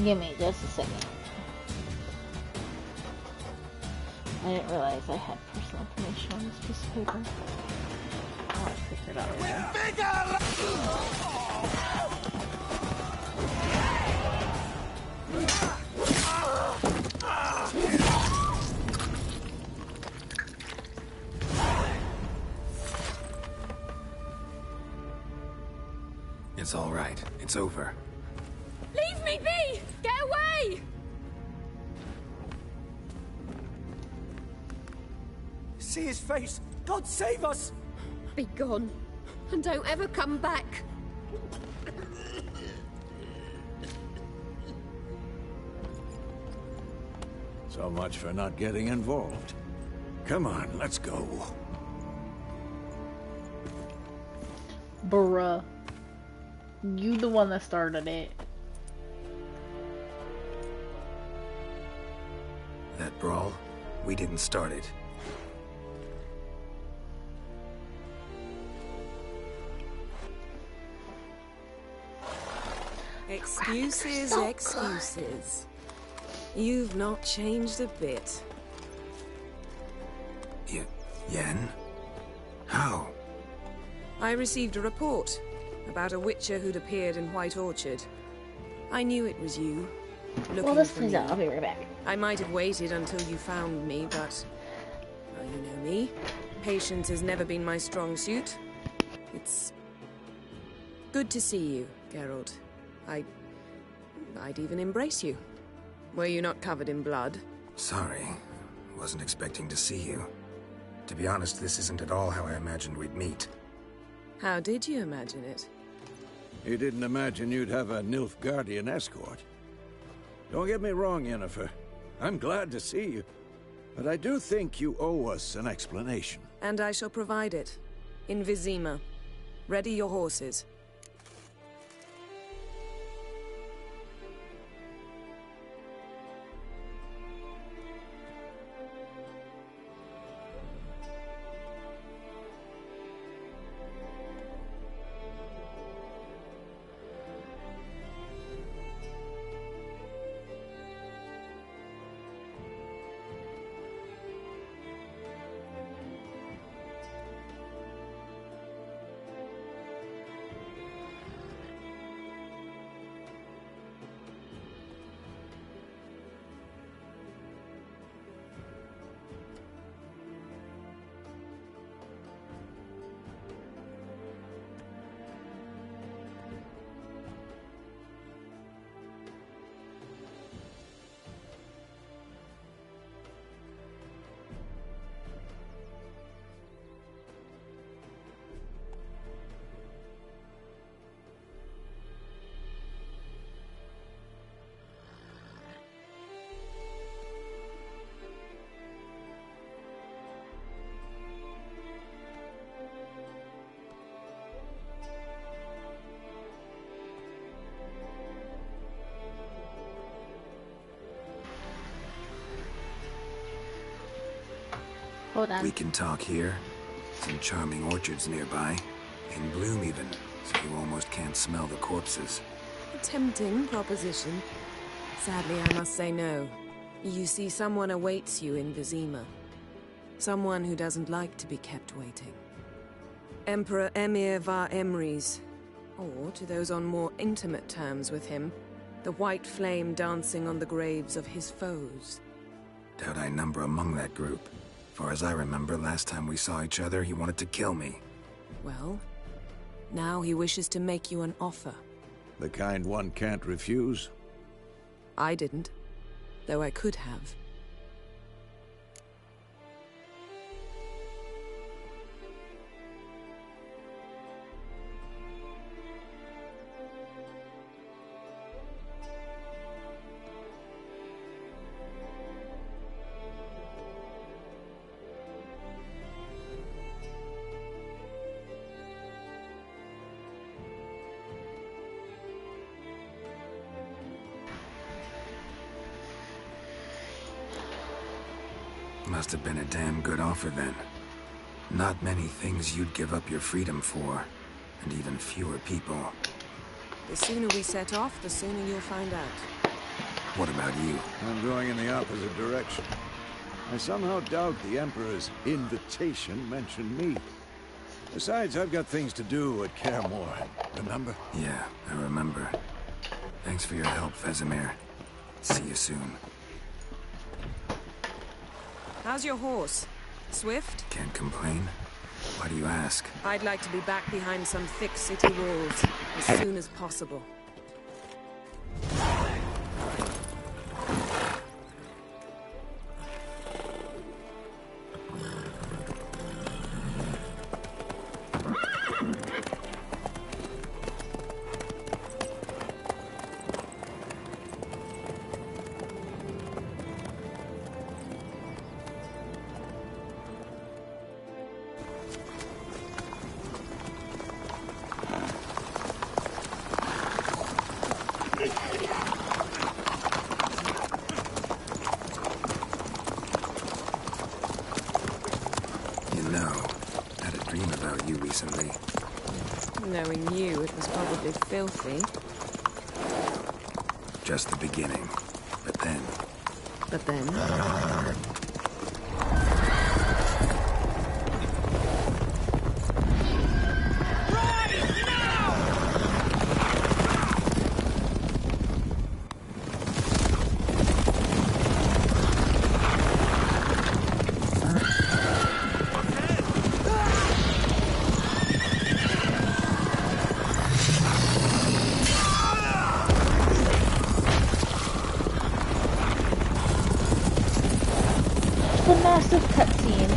Give me just a second. I didn't realize I had personal information on this piece of paper. Oh, I figured out It's all right. It's over. Leave me be! Get away! see his face. God save us! Be gone, and don't ever come back. So much for not getting involved. Come on, let's go. Bruh. You the one that started it. That brawl, we didn't start it. Excuses, excuses. You've not changed a bit. Yen? How? I received a report about a witcher who'd appeared in White Orchard. I knew it was you. Well, this plays out. I'll be right back. I might have waited until you found me, but... well, you know me. Patience has never been my strong suit. It's... good to see you, Geralt. I'd even embrace you. Were you not covered in blood? Sorry. Wasn't expecting to see you. To be honest, this isn't at all how I imagined we'd meet. How did you imagine it? You didn't imagine you'd have a Nilfgaardian escort. Don't get me wrong, Yennefer. I'm glad to see you. But I do think you owe us an explanation. And I shall provide it. In Vizima. Ready your horses. Hold on. We can talk here. Some charming orchards nearby. In bloom even, so you almost can't smell the corpses. A tempting proposition. Sadly, I must say no. You see, someone awaits you in Vizima. Someone who doesn't like to be kept waiting. Emperor Emir var Emreis. Or, to those on more intimate terms with him, the white flame dancing on the graves of his foes. Doubt I number among that group. Far as I remember, last time we saw each other, he wanted to kill me. Well, now he wishes to make you an offer. The kind one can't refuse? I didn't, though I could have. Must have been a damn good offer then. Not many things you'd give up your freedom for, and even fewer people. The sooner we set off, the sooner you'll find out. What about you? I'm going in the opposite direction. I somehow doubt the Emperor's invitation mentioned me. Besides, I've got things to do at Kaer Morhen, remember? Yeah, I remember. Thanks for your help, Vesemir. See you soon. How's your horse? Swift? Can't complain. Why do you ask? I'd like to be back behind some thick city walls as soon as possible. recently. Knowing you, it was probably filthy. Just the beginning. But then... But then... The massive cutscene.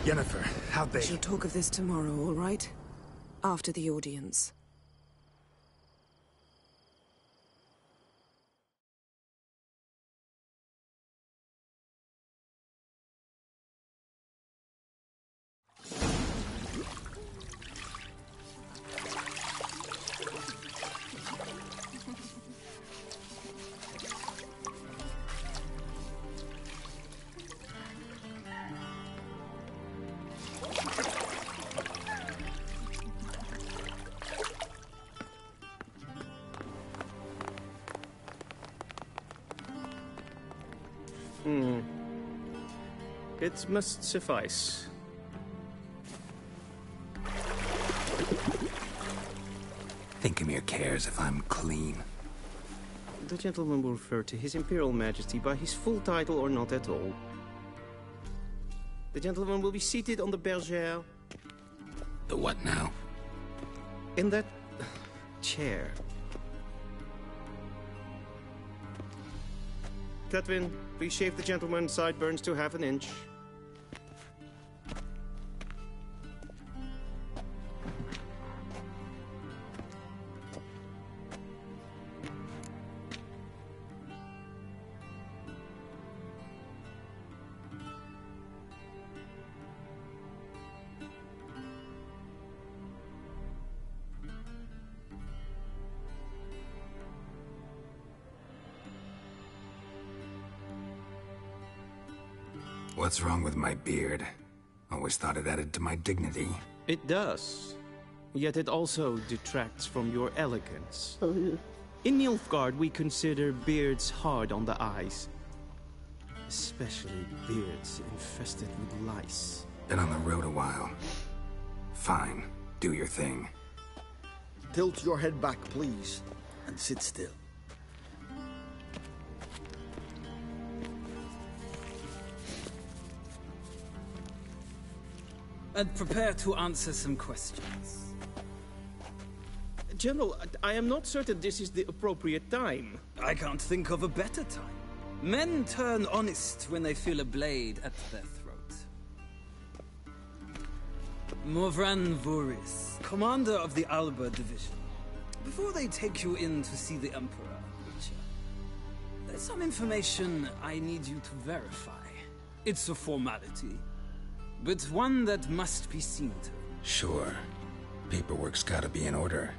Yennefer, how'd they... We shall talk of this tomorrow, all right? After the audience. It must suffice. Thinkamere cares if I'm clean. The gentleman will refer to His Imperial Majesty by his full title or not at all. The gentleman will be seated on the bergère. The what now? In that... chair. Cletwin, please shave the gentleman's sideburns to half an inch. What's wrong with my beard? Always thought it added to my dignity. It does. Yet it also detracts from your elegance. In Nilfgaard, we consider beards hard on the eyes. Especially beards infested with lice. Been on the road a while. Fine. Do your thing. Tilt your head back, please, and sit still. And prepare to answer some questions. General, I am not certain this is the appropriate time. I can't think of a better time. Men turn honest when they feel a blade at their throat. Morvran Voorhis, commander of the Alba Division. Before they take you in to see the Emperor, Witcher, there's some information I need you to verify. It's a formality, but one that must be seen to. Sure. Paperwork's gotta be in order.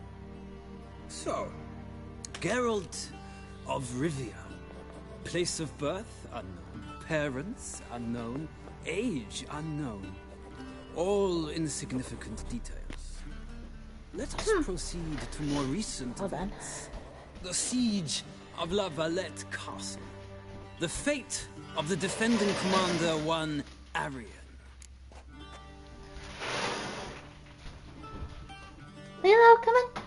So, Geralt of Rivia. Place of birth unknown. Parents unknown. Age unknown. All insignificant details. Let us proceed to more recent events. The siege of La Valette Castle. The fate of the defending commander, one Arian. Lilo, come on.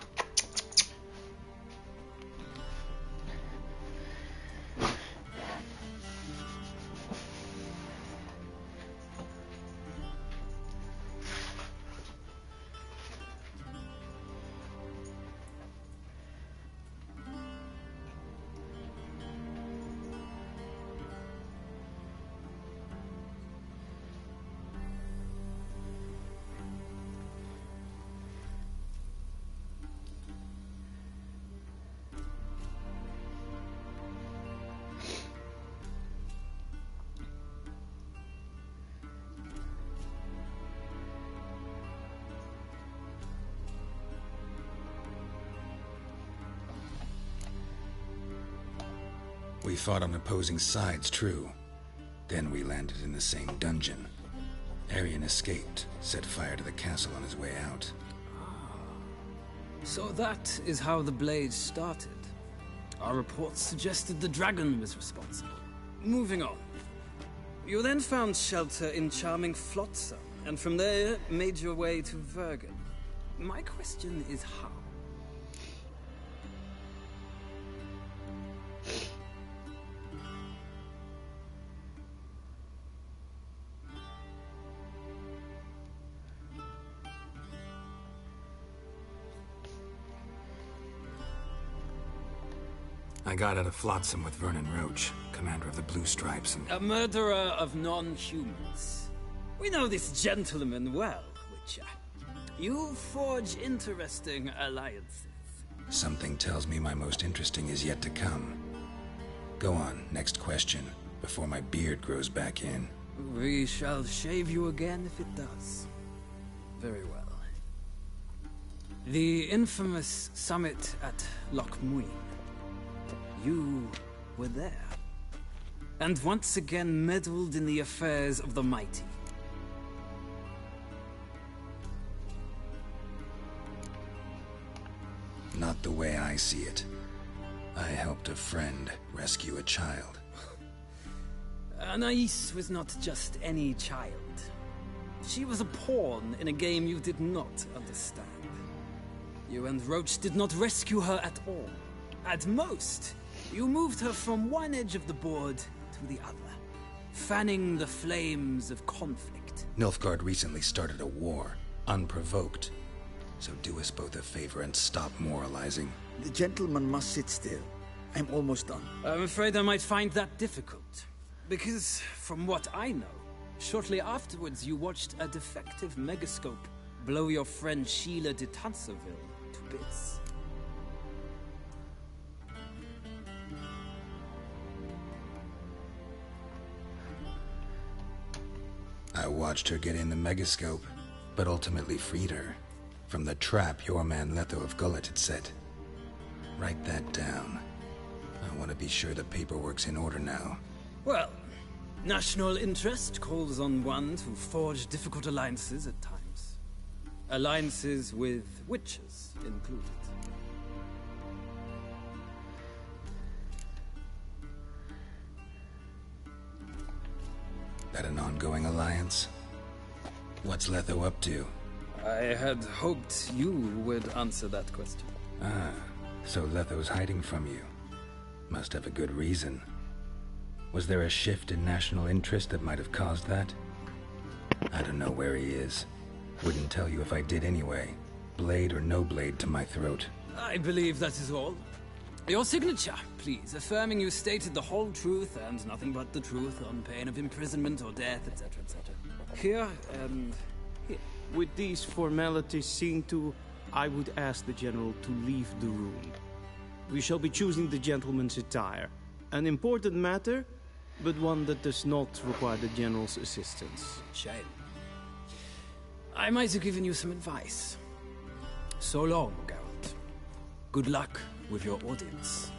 We fought on opposing sides, true. Then we landed in the same dungeon. Arian escaped, set fire to the castle on his way out. So that is how the Blade started. Our reports suggested the dragon was responsible. Moving on. You then found shelter in charming Flotsam, and from there made your way to Vergen. My question is how? I got out of Flotsam with Vernon Roach, commander of the Blue Stripes, and... A murderer of non-humans. We know this gentleman well, Witcher. You forge interesting alliances. Something tells me my most interesting is yet to come. Go on, next question, before my beard grows back in. We shall shave you again if it does. Very well. The infamous summit at Loch Muin. You were there. And once again meddled in the affairs of the mighty. Not the way I see it. I helped a friend rescue a child. Anais was not just any child. She was a pawn in a game you did not understand. You and Roach did not rescue her at all. At most, you moved her from one edge of the board to the other, fanning the flames of conflict. Nilfgaard recently started a war, unprovoked. So do us both a favor and stop moralizing. The gentleman must sit still. I'm almost done. I'm afraid I might find that difficult. Because, from what I know, shortly afterwards you watched a defective megascope blow your friend Sheila de Tanserville to bits. I watched her get in the megascope, but ultimately freed her. From the trap your man Letho of Gullet had set. Write that down. I want to be sure the paperwork's in order now. Well, national interest calls on one to forge difficult alliances at times. Alliances with witches included. That an ongoing alliance? What's Letho up to? I had hoped you would answer that question. Ah, so Letho's hiding from you. Must have a good reason. Was there a shift in national interest that might have caused that? I don't know where he is. Wouldn't tell you if I did anyway. Blade or no blade to my throat. I believe that is all. Your signature, please, affirming you stated the whole truth and nothing but the truth on pain of imprisonment or death, etc., etc. Here and here. With these formalities seen to, I would ask the General to leave the room. We shall be choosing the gentleman's attire. An important matter, but one that does not require the General's assistance. Shame. I might have given you some advice. So long, Geralt. Good luck with your audience.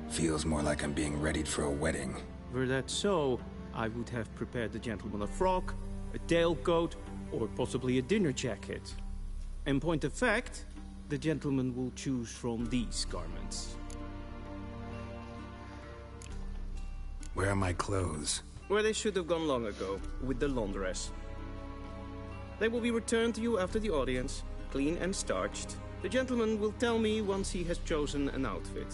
Feels more like I'm being readied for a wedding. Were that so, I would have prepared the gentleman a frock, a tailcoat, or possibly a dinner jacket. In point of fact, the gentleman will choose from these garments. Where are my clothes? Where they should have gone long ago, with the laundress. They will be returned to you after the audience, clean and starched. The gentleman will tell me once he has chosen an outfit.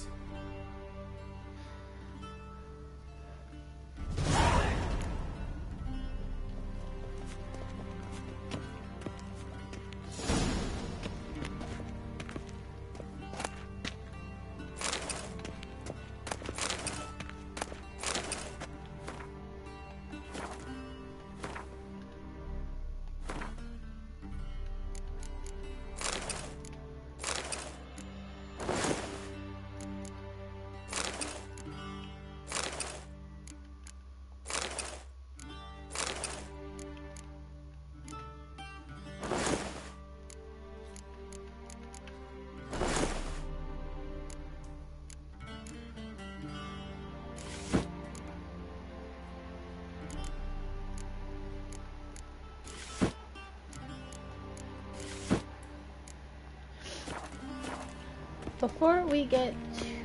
Before we get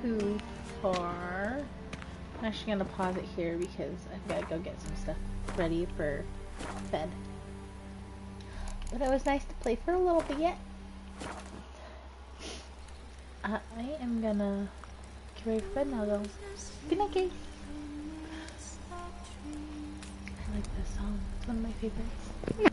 too far, I'm actually gonna pause it here because I've gotta go get some stuff ready for bed. But it was nice to play for a little bit. I am gonna get ready for bed now though. Good night, guys. I like this song. It's one of my favorites.